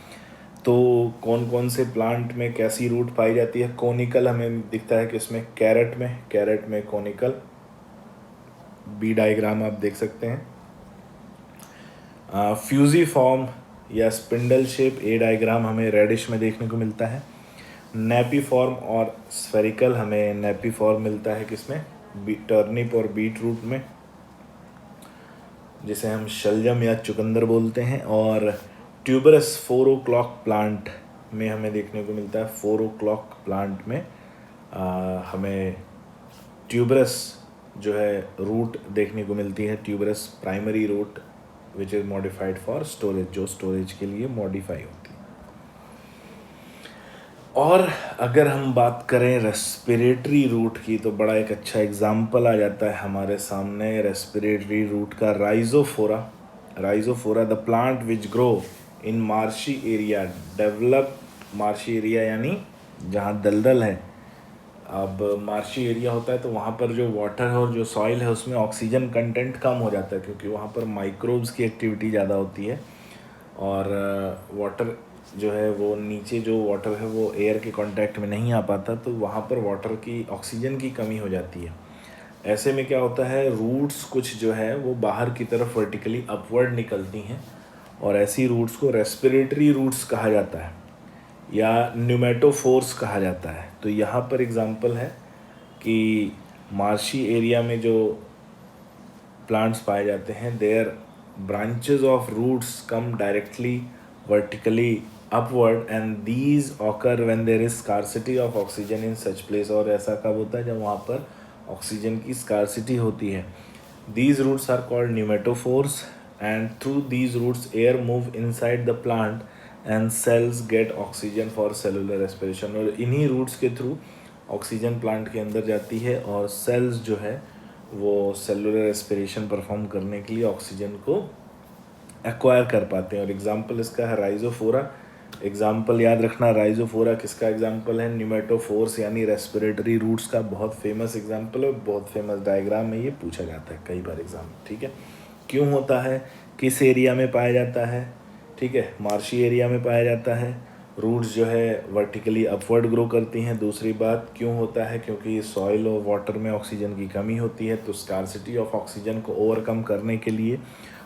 तो कौन कौन से प्लांट में कैसी रूट पाई जाती है? कोनिकल हमें दिखता है कि इसमें कैरेट में कोनिकल, बी डायग्राम आप देख सकते हैं। फ्यूजीफॉर्म या स्पिंडल शेप, ए डायग्राम हमें रेडिश में देखने को मिलता है। नेपीफॉर्म और स्फेरिकल हमें नेपीफॉर्म मिलता है किसमें? टर्निप और बीट रूट में, जिसे हम शलजम या चुकंदर बोलते हैं। और ट्यूबरस 4 o'clock प्लांट में हमें देखने को मिलता है। 4 o'clock प्लांट में हमें ट्यूबरस जो है रूट देखने को मिलती है, tuberous primary root which is modified for storage, जो स्टोरेज के लिए मॉडिफाई होती है। और अगर हम बात करें रेस्पिरेटरी रूट की तो बड़ा एक अच्छा एग्जाम्पल आ जाता है हमारे सामने रेस्पिरेटरी रूट का, Rhizophora the plant which grow in marshy area, develop marshy area यानी जहाँ दलदल है। अब मार्शी एरिया होता है तो वहाँ पर जो वाटर है और जो सॉइल है उसमें ऑक्सीजन कंटेंट कम हो जाता है, क्योंकि वहाँ पर माइक्रोब्स की एक्टिविटी ज़्यादा होती है, और वाटर जो है वो नीचे जो वाटर है वो एयर के कांटेक्ट में नहीं आ पाता, तो वहाँ पर वाटर की ऑक्सीजन की कमी हो जाती है। ऐसे में क्या होता है, रूट्स कुछ जो है वो बाहर की तरफ वर्टिकली अपवर्ड निकलती हैं, और ऐसी रूट्स को रेस्पिरेटरी रूट्स कहा जाता है या न्यूमेटोफोर्स कहा जाता है। तो यहाँ पर एग्जांपल है कि मार्शी एरिया में जो प्लांट्स पाए जाते हैं, their branches of roots come directly vertically upward and these occur when there is scarcity of oxygen in such place. और ऐसा कब होता है, जब वहाँ पर ऑक्सीजन की स्कार्सिटी होती है। These roots are called pneumatophores and through these roots air move inside the plant and cells get oxygen for cellular respiration. और इन्हीं रूट्स के थ्रू ऑक्सीजन प्लांट के अंदर जाती है और सेल्स जो है वो सेलुलर रेस्पिरेशन परफॉर्म करने के लिए ऑक्सीजन को एक्वायर कर पाते हैं। और एग्जांपल इसका है राइजोफोरा। एग्जांपल याद रखना, राइजोफोरा किसका एग्जांपल है, न्यूमेटोफोर्स यानी रेस्पिरेटरी रूट्स का बहुत फेमस एग्जांपल है। बहुत फेमस डायग्राम में ये पूछा जाता है कई बार एग्जाम में, ठीक है। क्यों होता है, किस एरिया में पाया जाता है, ठीक है, मार्शी एरिया में पाया जाता है। रूट्स जो है वर्टिकली अपवर्ड ग्रो करती हैं। दूसरी बात क्यों होता है, क्योंकि सॉइल और वाटर में ऑक्सीजन की कमी होती है, तो स्कार्सिटी ऑफ ऑक्सीजन को ओवरकम करने के लिए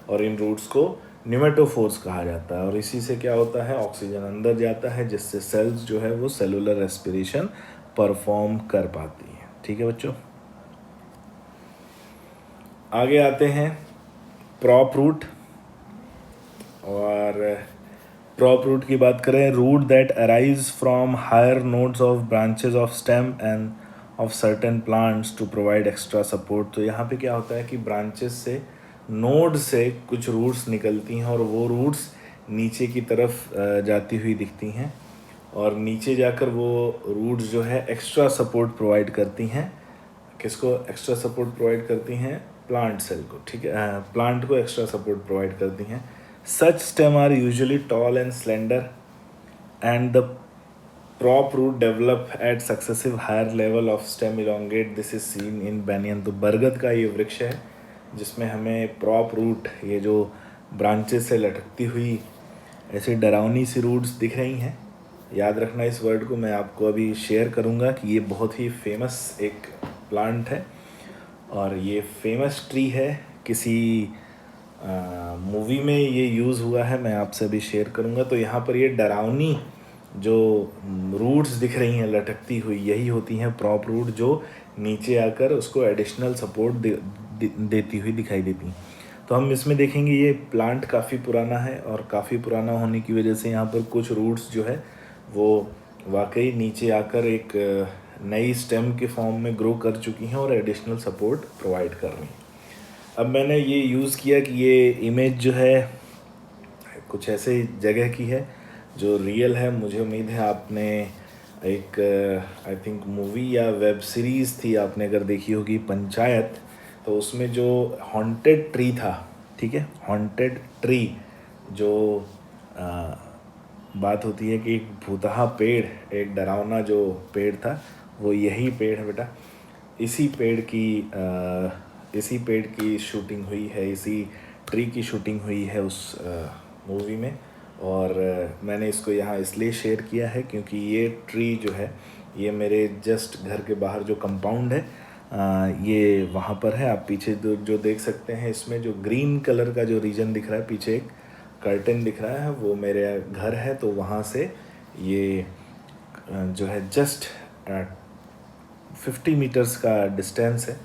और इन रूट्स को न्यूमेटोफोर्स कहा जाता है। और इसी से क्या होता है, ऑक्सीजन अंदर जाता है, जिससे सेल्स जो है वो सेलुलर रेस्पिरेशन परफॉर्म कर पाती हैं। ठीक है बच्चों, आगे आते हैं प्रॉप रूट। और प्रॉप रूट की बात करें, root that arise from higher nodes of branches of stem and of certain plants to provide extra support. तो यहाँ पे क्या होता है कि ब्रांचेस से, नोड से कुछ रूट्स निकलती हैं और वो रूट्स नीचे की तरफ जाती हुई दिखती हैं, और नीचे जाकर वो रूट्स जो है एक्स्ट्रा सपोर्ट प्रोवाइड करती हैं। किसको एक्स्ट्रा सपोर्ट प्रोवाइड करती हैं, प्लांट सेल को, ठीक है, प्लांट को एक्स्ट्रा सपोर्ट प्रोवाइड करती हैं। Such stem are usually tall and slender and the prop root develop at successive higher level of stem elongate. This is seen in banyan। तो बरगद का ये वृक्ष है जिसमें हमें प्रॉप रूट, ये जो ब्रांचेस से लटकती हुई ऐसे डरावनी सी रूट्स दिख रही हैं। याद रखना इस वर्ड को, मैं आपको अभी शेयर करूँगा कि ये बहुत ही फेमस एक प्लांट है और ये फेमस ट्री है। किसी मूवी में ये यूज़ हुआ है, मैं आपसे अभी शेयर करूँगा। तो यहाँ पर ये डरावनी जो रूट्स दिख रही हैं लटकती हुई, यही होती हैं प्रॉप रूट, जो नीचे आकर उसको एडिशनल सपोर्ट देती हुई दिखाई देती हैं। तो हम इसमें देखेंगे ये प्लांट काफ़ी पुराना है और काफ़ी पुराना होने की वजह से यहाँ पर कुछ रूट्स जो है वो वाकई नीचे आकर एक नई स्टेम के फॉर्म में ग्रो कर चुकी हैं और एडिशनल सपोर्ट प्रोवाइड कर रही हैं। अब मैंने ये यूज़ किया कि ये इमेज जो है कुछ ऐसे जगह की है जो रियल है। मुझे उम्मीद है आपने एक आई थिंक मूवी या वेब सीरीज़ थी, आपने अगर देखी होगी पंचायत, तो उसमें जो हॉन्टेड ट्री था, ठीक है, हॉन्टेड ट्री जो बात होती है कि एक भूतहा पेड़, एक डरावना जो पेड़ था, वो यही पेड़ है बेटा। इसी पेड़ की शूटिंग हुई है, इसी ट्री की शूटिंग हुई है उस मूवी में। और मैंने इसको यहाँ इसलिए शेयर किया है क्योंकि ये ट्री जो है ये मेरे जस्ट घर के बाहर जो कंपाउंड है ये वहाँ पर है। आप पीछे जो देख सकते हैं, इसमें जो ग्रीन कलर का जो रीजन दिख रहा है, पीछे एक कर्टन दिख रहा है, वो मेरे घर है। तो वहाँ से ये जो है जस्ट 50 मीटर्स का डिस्टेंस है,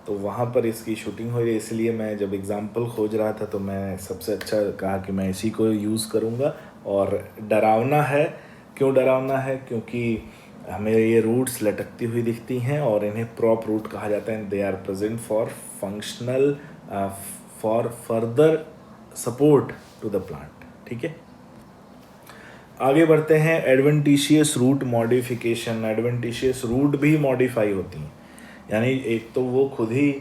तो वहाँ पर इसकी शूटिंग हो रही है। इसलिए मैं जब एग्ज़ाम्पल खोज रहा था तो मैं सबसे अच्छा कहा कि मैं इसी को यूज़ करूँगा। और डरावना है, क्यों डरावना है, क्योंकि हमें ये रूट्स लटकती हुई दिखती हैं और इन्हें प्रॉप रूट कहा जाता है। They are present for functional for further support to the plant, ठीक है। आगे बढ़ते हैं, adventitious root modification. Adventitious root भी मॉडिफाई होती हैं, यानी एक तो वो खुद ही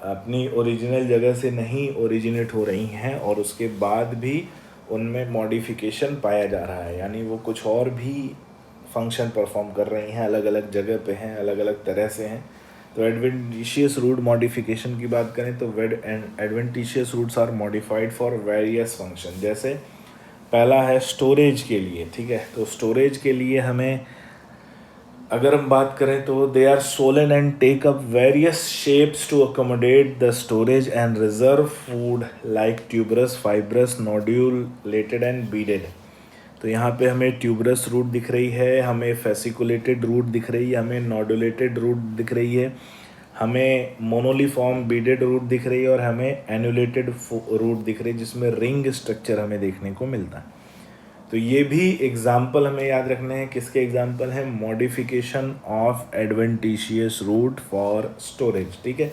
अपनी ओरिजिनल जगह से नहीं ओरिजिनेट हो रही हैं और उसके बाद भी उनमें मॉडिफिकेशन पाया जा रहा है, यानी वो कुछ और भी फंक्शन परफॉर्म कर रही हैं, अलग अलग जगह पे हैं, अलग अलग तरह से हैं। तो एडवेंटिशियस रूट मॉडिफिकेशन की बात करें तो adventitious roots are modified for various function. जैसे पहला है स्टोरेज के लिए, ठीक है, तो स्टोरेज के लिए हमें अगर हम बात करें तो they are swollen and take up various shapes to accommodate the storage and reserve food like tuberous, fibrous, nodulated and beaded. तो यहाँ पे हमें ट्यूबरस रूट दिख रही है, हमें फेसिकुलेटेड रूट दिख रही है, हमें नोडुलेटेड रूट दिख रही है, हमें मोनोलिफॉर्म बीडेड रूट दिख रही है और हमें एनुलेटेड रूट दिख रही है जिसमें रिंग स्ट्रक्चर हमें देखने को मिलता है। तो ये भी एग्जाम्पल हमें याद रखने हैं, किसके एग्जाम्पल हैं? Modification of adventitious root for storage. ठीक है,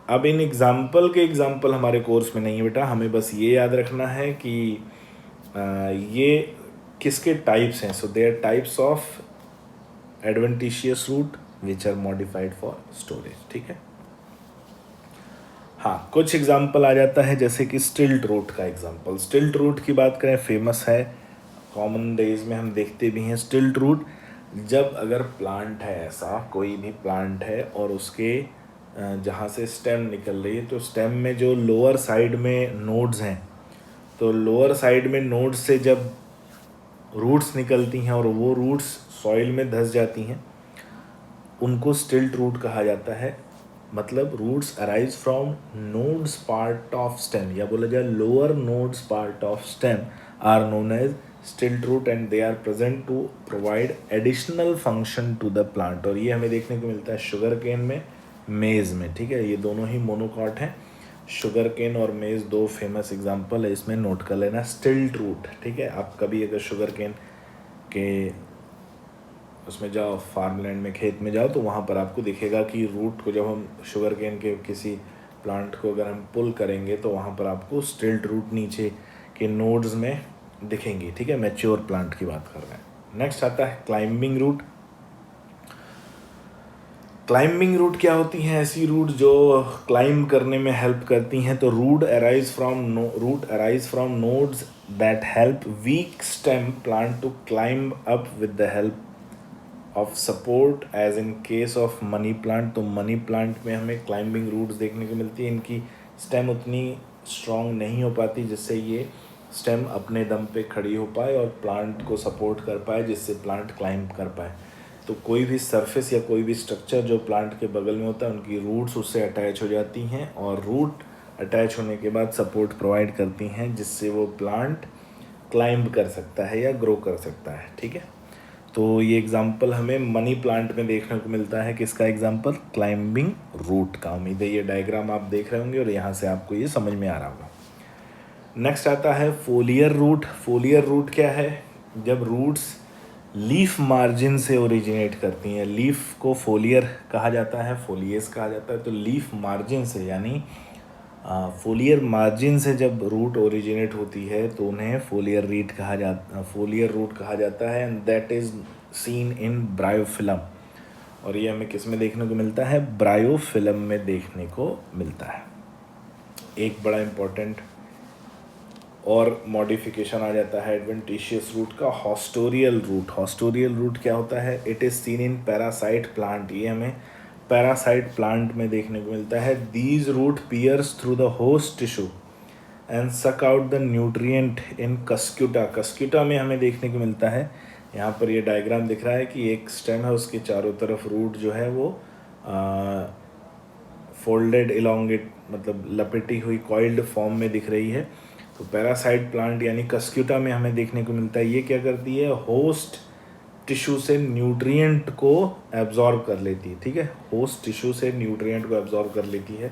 अब इन एग्जाम्पल के एग्जाम्पल हमारे कोर्स में नहीं है बेटा, हमें बस ये याद रखना है कि ये किसके टाइप्स हैं। So they are types of adventitious root which are modified for storage. ठीक है, हाँ कुछ एग्जाम्पल आ जाता है जैसे कि स्टिल्ट रूट का एग्जाम्पल। स्टिल्ट रूट की बात करें, फेमस है, कॉमन डेज में हम देखते भी हैं स्टिल्ट रूट। जब अगर प्लांट है, ऐसा कोई भी प्लांट है और उसके जहाँ से स्टेम निकल रही है, तो स्टेम में जो लोअर साइड में नोड्स हैं, तो लोअर साइड में नोड्स से जब रूट्स निकलती हैं और वो रूट्स सॉइल में धंस जाती हैं, उनको स्टिल्ट रूट कहा जाता है। मतलब roots arise from nodes part of stem, या बोला जाए lower nodes part of stem are known as stilt root and they are present to provide additional function to the plant. और ये हमें देखने को मिलता है शुगर केन में, मेज़ में। ठीक है, ये दोनों ही मोनोकॉट हैं, शुगर केन और मेज़ दो फेमस एग्जाम्पल है, इसमें नोट कर लेना स्टिल्ट रूट। ठीक है, आप कभी अगर शुगर केन के उसमें जाओ, फार्मलैंड में, खेत में जाओ, तो वहाँ पर आपको दिखेगा कि रूट को जब हम शुगर केन के किसी प्लांट को अगर हम पुल करेंगे तो वहाँ पर आपको स्टिल्ट रूट नीचे के नोड्स में दिखेंगी। ठीक है, मैच्योर प्लांट की बात कर रहे हैं। नेक्स्ट आता है क्लाइंबिंग रूट। क्लाइंबिंग रूट क्या होती हैं? ऐसी रूट जो क्लाइंब करने में हेल्प करती हैं। तो root arise from nodes that help weak stem plant to climb up with the help of support, as in case of money plant. तो मनी प्लांट में हमें क्लाइंबिंग रूट्स देखने को मिलती है, इनकी स्टेम उतनी स्ट्रॉन्ग नहीं हो पाती जिससे ये स्टेम अपने दम पे खड़ी हो पाए और प्लांट को सपोर्ट कर पाए, जिससे प्लांट क्लाइंब कर पाए। तो कोई भी सरफेस या कोई भी स्ट्रक्चर जो प्लांट के बगल में होता है, उनकी रूट्स उससे अटैच हो जाती हैं और रूट अटैच होने के बाद सपोर्ट प्रोवाइड करती हैं, जिससे वो प्लांट क्लाइंब कर सकता है या ग्रो कर सकता है। ठीक है, तो ये एग्जाम्पल हमें मनी प्लांट में देखने को मिलता है। किसका एग्जाम्पल? क्लाइंबिंग रूट का। उम्मीद है ये डायग्राम आप देख रहे होंगे और यहाँ से आपको ये समझ में आ रहा होगा। नेक्स्ट आता है फोलियर रूट। फोलियर रूट क्या है? जब रूट्स लीफ मार्जिन से ओरिजिनेट करती हैं, लीफ को फोलियर कहा जाता है, फोलियस कहा जाता है। तो लीफ मार्जिन से, यानी फोलियर मार्जिन से जब रूट ओरिजिनेट होती है तो उन्हें फोलियर रूट कहा जाता है, and that is seen in bryophyllum. और ये हमें किस में देखने को मिलता है? ब्रायोफिलम में देखने को मिलता है। एक बड़ा इम्पोर्टेंट और मॉडिफिकेशन आ जाता है एडवेंटिशियस रूट का, हॉस्टोरियल रूट। हॉस्टोरियल रूट क्या होता है? It is seen in parasite plant. ये हमें पैरासाइट प्लांट में देखने को मिलता है। These root pierce through the host tissue and suck out the nutrient in Cuscuta. Cuscuta में हमें देखने को मिलता है, यहाँ पर ये डायग्राम दिख रहा है कि एक स्टेम है, उसके चारों तरफ रूट जो है वो फोल्डेड इलोंगेट, मतलब लपेटी हुई कॉइल्ड फॉर्म में दिख रही है। तो पैरासाइट प्लांट यानी कस्क्यूटा में हमें देखने को मिलता है। ये क्या करती है? होस्ट टिश्यू से न्यूट्रिएंट को एब्जॉर्ब कर लेती है। ठीक है, होस्ट टिश्यू से न्यूट्रिएंट को एब्जॉर्ब कर लेती है,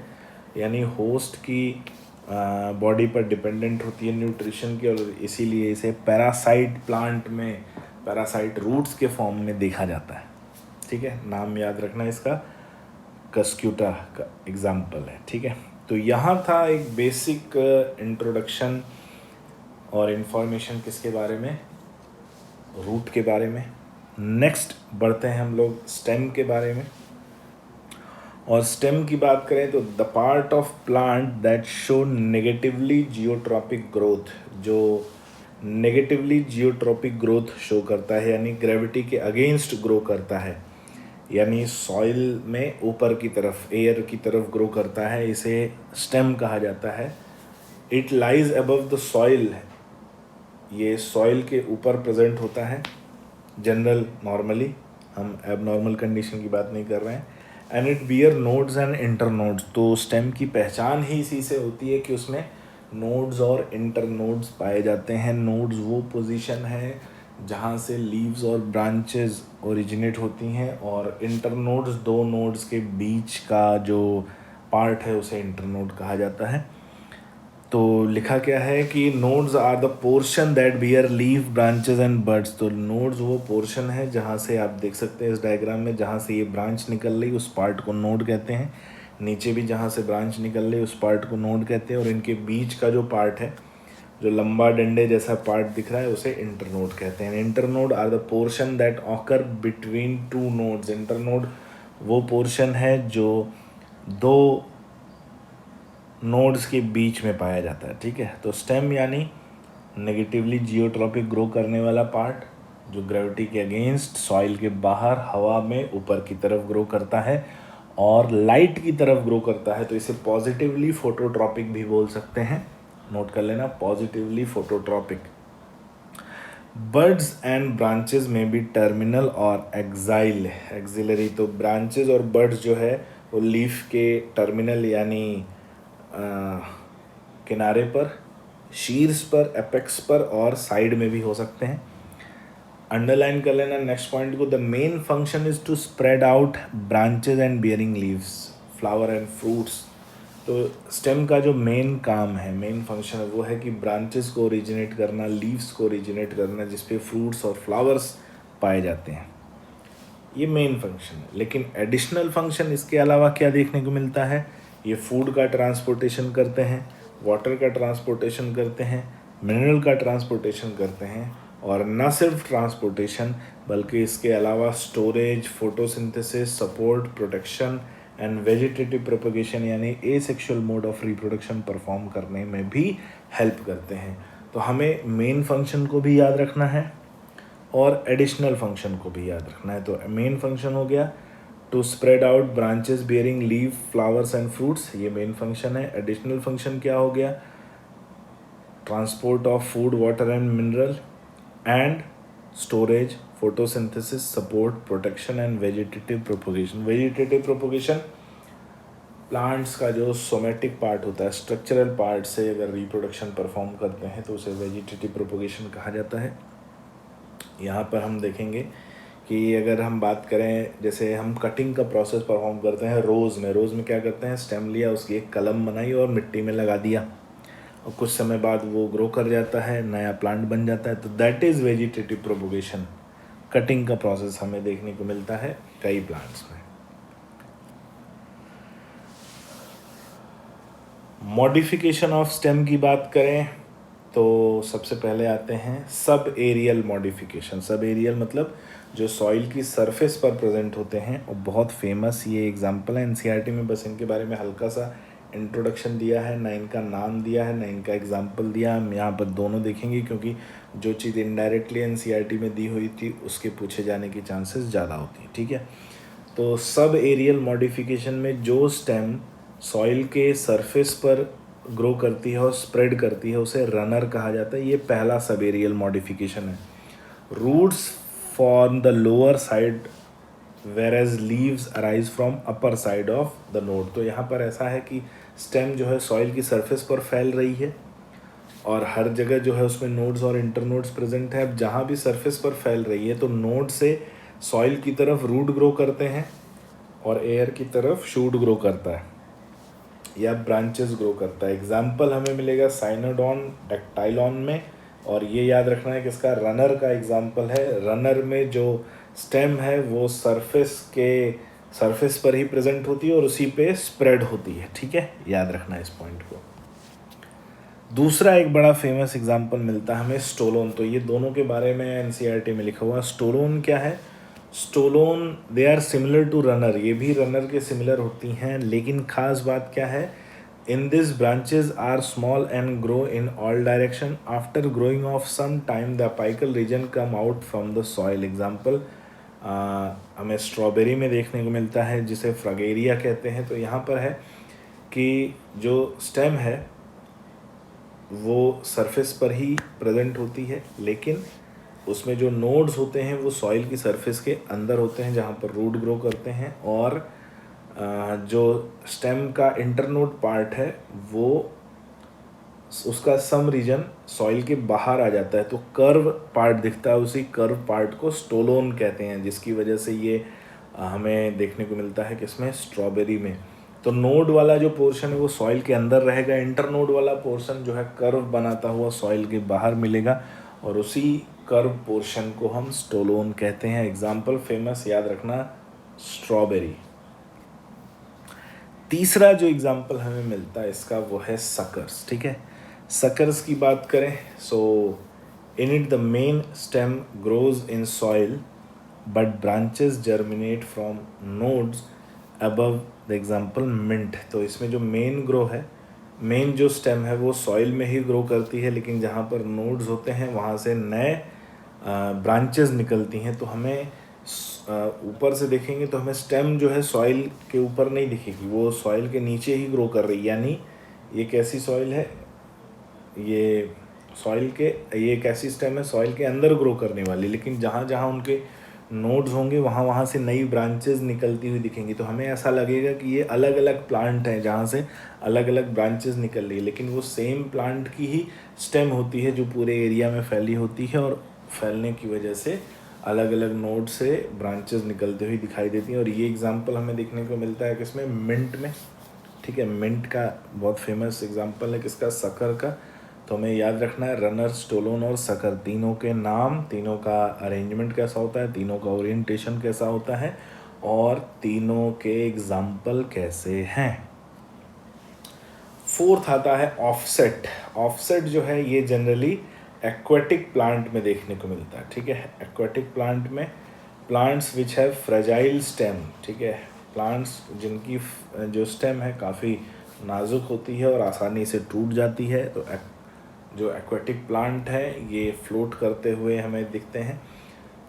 यानी होस्ट की बॉडी पर डिपेंडेंट होती है न्यूट्रिशन की, और इसीलिए इसे पैरासाइट प्लांट में पैरासाइट रूट्स के फॉर्म में देखा जाता है। ठीक है, नाम याद रखना इसका, कस्क्यूटा का एग्जाम्पल है। ठीक है, तो यहाँ था एक बेसिक इंट्रोडक्शन और इन्फॉर्मेशन किसके बारे में? रूट के बारे में। नेक्स्ट बढ़ते हैं हम लोग स्टेम के बारे में। और स्टेम की बात करें तो the part of plant that show negatively geotropic growth, जो नेगेटिवली जियोट्रॉपिक ग्रोथ शो करता है, यानी ग्रेविटी के अगेंस्ट ग्रो करता है, यानी सॉइल में ऊपर की तरफ, एयर की तरफ ग्रो करता है, इसे स्टेम कहा जाता है। It lies above the soil, ये सॉइल के ऊपर प्रेजेंट होता है। जनरल नॉर्मली, हम एबनॉर्मल कंडीशन की बात नहीं कर रहे हैं। And it bear nodes and internodes, तो स्टेम की पहचान ही इसी से होती है कि उसमें नोड्स और इंटरनोड्स पाए जाते हैं। नोड्स वो पोजीशन है जहाँ से लीव्स और ब्रांचेस ओरिजिनेट होती हैं, और इंटरनोड्स दो नोड्स के बीच का जो पार्ट है उसे इंटरनोड कहा जाता है। तो लिखा क्या है कि nodes are the portion that bear leave branches and buds, तो नोड्स वो पोर्शन है जहाँ से आप देख सकते हैं इस डायग्राम में, जहाँ से ये ब्रांच निकल रही उस पार्ट को नोड कहते हैं, नीचे भी जहाँ से ब्रांच निकल रही उस पार्ट को नोड कहते हैं, और इनके बीच का जो पार्ट है, जो लंबा डंडे जैसा पार्ट दिख रहा है, उसे इंटरनोड कहते हैं। Internode are the portion that occur between two nodes, internode वो पोर्शन है जो दो नोड्स के बीच में पाया जाता है, ठीक है। तो स्टेम यानी नेगेटिवली जियोट्रॉपिक ग्रो करने वाला पार्ट, जो ग्रेविटी के अगेंस्ट सॉइल के बाहर हवा में ऊपर की तरफ ग्रो करता है और लाइट की तरफ ग्रो करता है, तो इसे पॉजिटिवली फोटोट्रॉपिक भी बोल सकते हैं। नोट कर लेना, positively phototropic. Birds and branches में भी टर्मिनल और एक्सिलरी, तो ब्रांचेस और बर्ड्स जो है वो लीफ के टर्मिनल यानी किनारे पर, शीर्ष पर, एपेक्स पर और साइड में भी हो सकते हैं। अंडरलाइन कर लेना नेक्स्ट पॉइंट को। The main function is to spread out branches and bearing leaves, flower and fruits. तो स्टेम का जो मेन काम है, मेन फंक्शन है, वो है कि ब्रांचेस को ओरिजिनेट करना, लीव्स को ओरिजिनेट करना, जिसपे फ्रूट्स और फ्लावर्स पाए जाते हैं। ये मेन फंक्शन है। लेकिन एडिशनल फंक्शन इसके अलावा क्या देखने को मिलता है? ये फूड का ट्रांसपोर्टेशन करते हैं, वाटर का ट्रांसपोर्टेशन करते हैं, मिनरल का ट्रांसपोर्टेशन करते हैं, और न सिर्फ ट्रांसपोर्टेशन बल्कि इसके अलावा storage, photosynthesis, support, protection and vegetative propagation यानी asexual mode of reproduction perform करने में भी हेल्प करते हैं। तो हमें मेन फंक्शन को भी याद रखना है और एडिशनल फंक्शन को भी याद रखना है। तो मेन फंक्शन हो गया to spread out branches bearing leave, flowers and fruits, ये मेन फंक्शन है। एडिशनल फंक्शन क्या हो गया? Transport of food, water and mineral and storage, photosynthesis, support, protection and vegetative propagation. Vegetative propagation plants का जो somatic part होता है, structural part से अगर रिप्रोडक्शन परफॉर्म करते हैं तो उसे वेजिटेटिव प्रोपगेशन कहा जाता है। यहाँ पर हम देखेंगे कि अगर हम बात करें, जैसे हम कटिंग का प्रोसेस परफॉर्म करते हैं रोज़ में क्या करते हैं? स्टेम लिया, उसकी एक कलम बनाई और मिट्टी में लगा दिया, और कुछ समय बाद वो ग्रो कर जाता है, नया प्लांट बन जाता है। तो that is vegetative propagation. Cutting का प्रोसेस हमें देखने को मिलता है कई प्लांट्स में। मॉडिफिकेशन ऑफ स्टेम की बात करें तो सबसे पहले आते हैं सब एरियल मॉडिफिकेशन। सब एरियल मतलब जो सॉइल की सरफेस पर प्रेजेंट होते हैं, और बहुत फेमस ये एग्जांपल है एनसीईआरटी में। बस इनके बारे में हल्का सा इंट्रोडक्शन दिया है, ना इनका नाम दिया है, ना इनका एग्जांपल दिया। हम यहाँ पर दोनों देखेंगे क्योंकि जो चीज़ इनडायरेक्टली एनसीईआरटी में दी हुई थी उसके पूछे जाने की चांसेस ज़्यादा होती हैं, ठीक है। तो सब एरियल मॉडिफिकेशन में जो स्टेम सॉइल के सरफेस पर ग्रो करती है और स्प्रेड करती है उसे रनर कहा जाता है। ये पहला सब एरियल मॉडिफिकेशन है। Roots form the lower side whereas leaves arise from upper side of the node। तो यहाँ पर ऐसा है कि स्टेम जो है सॉइल की सरफेस पर फैल रही है और हर जगह जो है उसमें नोड्स और इंटरनोड्स प्रेजेंट है। अब जहाँ भी सरफेस पर फैल रही है तो नोड से सॉइल की तरफ रूट ग्रो करते हैं और एयर की तरफ शूट ग्रो करता है या ब्रांचेस ग्रो करता है। एग्जाम्पल हमें मिलेगा साइनोडॉन, डेक्टाइलॉन में, और ये याद रखना है कि इसका रनर का एग्जाम्पल है। रनर में जो स्टेम है वो सरफेस पर ही प्रेजेंट होती है और उसी पे स्प्रेड होती है, ठीक है, याद रखना है इस पॉइंट को। दूसरा एक बड़ा फेमस एग्जाम्पल मिलता है हमें स्टोलोन। तो ये दोनों के बारे में एनसीईआरटी में लिखा हुआ। स्टोलोन क्या है? Stolon they are similar to runner, ये भी रनर के सिमिलर होती हैं, लेकिन खास बात क्या है? In this branches are small and grow in all direction. After growing of some time the apical region come out from the soil. Example हमें स्ट्रॉबेरी में देखने को मिलता है जिसे फ्रगेरिया कहते हैं। तो यहाँ पर है कि जो स्टेम है वो सरफेस पर ही प्रेजेंट होती है, लेकिन उसमें जो नोड्स होते हैं वो सॉइल की सरफेस के अंदर होते हैं जहाँ पर रूट ग्रो करते हैं, और जो स्टेम का इंटरनोड पार्ट है वो उसका सम रीजन सॉइल के बाहर आ जाता है, तो कर्व पार्ट दिखता है, उसी कर्व पार्ट को स्टोलोन कहते हैं, जिसकी वजह से ये हमें देखने को मिलता है किसमें, स्ट्रॉबेरी में। तो नोड वाला जो पोर्शन है वो सॉइल के अंदर रहेगा, इंटरनोड वाला पोर्शन जो है कर्व बनाता हुआ सॉइल के बाहर मिलेगा, और उसी कर्व पोर्शन को हम स्टोलोन कहते हैं। एग्जाम्पल फेमस याद रखना, स्ट्रॉबेरी। तीसरा जो एग्जाम्पल हमें मिलता है इसका वो है सकर्स। ठीक है, सकर्स की बात करें, so in it the main stem grows in soil but branches germinate from nodes above the example mint. तो इसमें जो मेन ग्रो है, मेन जो स्टेम है वो सॉइल में ही ग्रो करती है, लेकिन जहाँ पर नोड्स होते हैं वहाँ से नए ब्रांचेस निकलती हैं। तो हमें ऊपर से देखेंगे तो हमें स्टेम जो है सॉइल के ऊपर नहीं दिखेगी, वो सॉइल के नीचे ही ग्रो कर रही है। यानी ये कैसी सॉइल है, ये ये एक ऐसी स्टेम है सॉइल के अंदर ग्रो करने वाली, लेकिन जहाँ जहाँ उनके नोड्स होंगे वहाँ वहाँ से नई ब्रांचेस निकलती हुई दिखेंगी। तो हमें ऐसा लगेगा कि ये अलग अलग प्लांट हैं जहाँ से अलग अलग ब्रांचेस निकल रही है, लेकिन वो सेम प्लांट की ही स्टेम होती है जो पूरे एरिया में फैली होती है, और फैलने की वजह से अलग अलग नोड से ब्रांचेस निकलती हुई दिखाई देती हैं। और ये एग्जाम्पल हमें देखने को मिलता है किसमें, मिंट में। ठीक है, मिंट का बहुत फेमस एग्जाम्पल है किसका, सकर का। तो हमें याद रखना है रनर, स्टोलोन और सकर, तीनों के नाम, तीनों का अरेंजमेंट कैसा होता है, तीनों का ओरिएंटेशन कैसा होता है, और तीनों के एग्जाम्पल कैसे हैं। फोर्थ आता है ऑफसेट। ऑफसेट जो है ये जनरली एक्वेटिक प्लांट में देखने को मिलता है। ठीक है, एक्वेटिक प्लांट में plants which have fragile stem. ठीक है, प्लांट्स जिनकी जो स्टेम है काफ़ी नाजुक होती है और आसानी से टूट जाती है। तो जो एक्वेटिक प्लांट है ये फ्लोट करते हुए हमें दिखते हैं,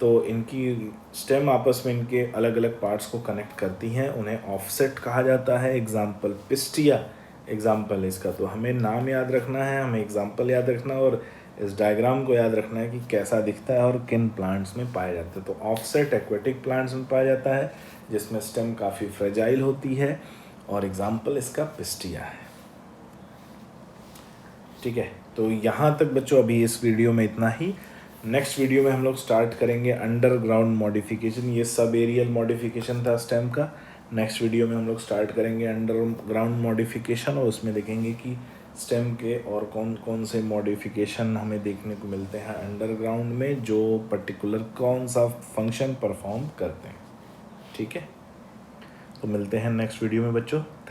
तो इनकी स्टेम आपस में इनके अलग अलग पार्ट्स को कनेक्ट करती हैं, उन्हें ऑफसेट कहा जाता है। एग्जाम्पल पिस्टिया एग्जाम्पल है इसका। तो हमें नाम याद रखना है, हमें एग्जाम्पल याद रखना है, और इस डायग्राम को याद रखना है कि कैसा दिखता है और किन प्लांट्स में पाया जाता है। तो ऑफसेट एक्वेटिक प्लांट्स में पाया जाता है जिसमें स्टेम काफ़ी फ्रेजाइल होती है, और एग्जाम्पल इसका पिस्टिया है। ठीक है, तो यहाँ तक बच्चों अभी इस वीडियो में इतना ही। नेक्स्ट वीडियो में हम लोग स्टार्ट करेंगे अंडरग्राउंड मॉडिफिकेशन। ये सब एरियल मॉडिफिकेशन था स्टेम का। नेक्स्ट वीडियो में हम लोग स्टार्ट करेंगे अंडरग्राउंड मॉडिफिकेशन, और उसमें देखेंगे कि स्टेम के और कौन कौन से मॉडिफिकेशन हमें देखने को मिलते हैं अंडरग्राउंड में, जो पर्टिकुलर कौन सा फंक्शन परफॉर्म करते हैं। ठीक है, तो मिलते हैं नेक्स्ट वीडियो में बच्चों। थैंक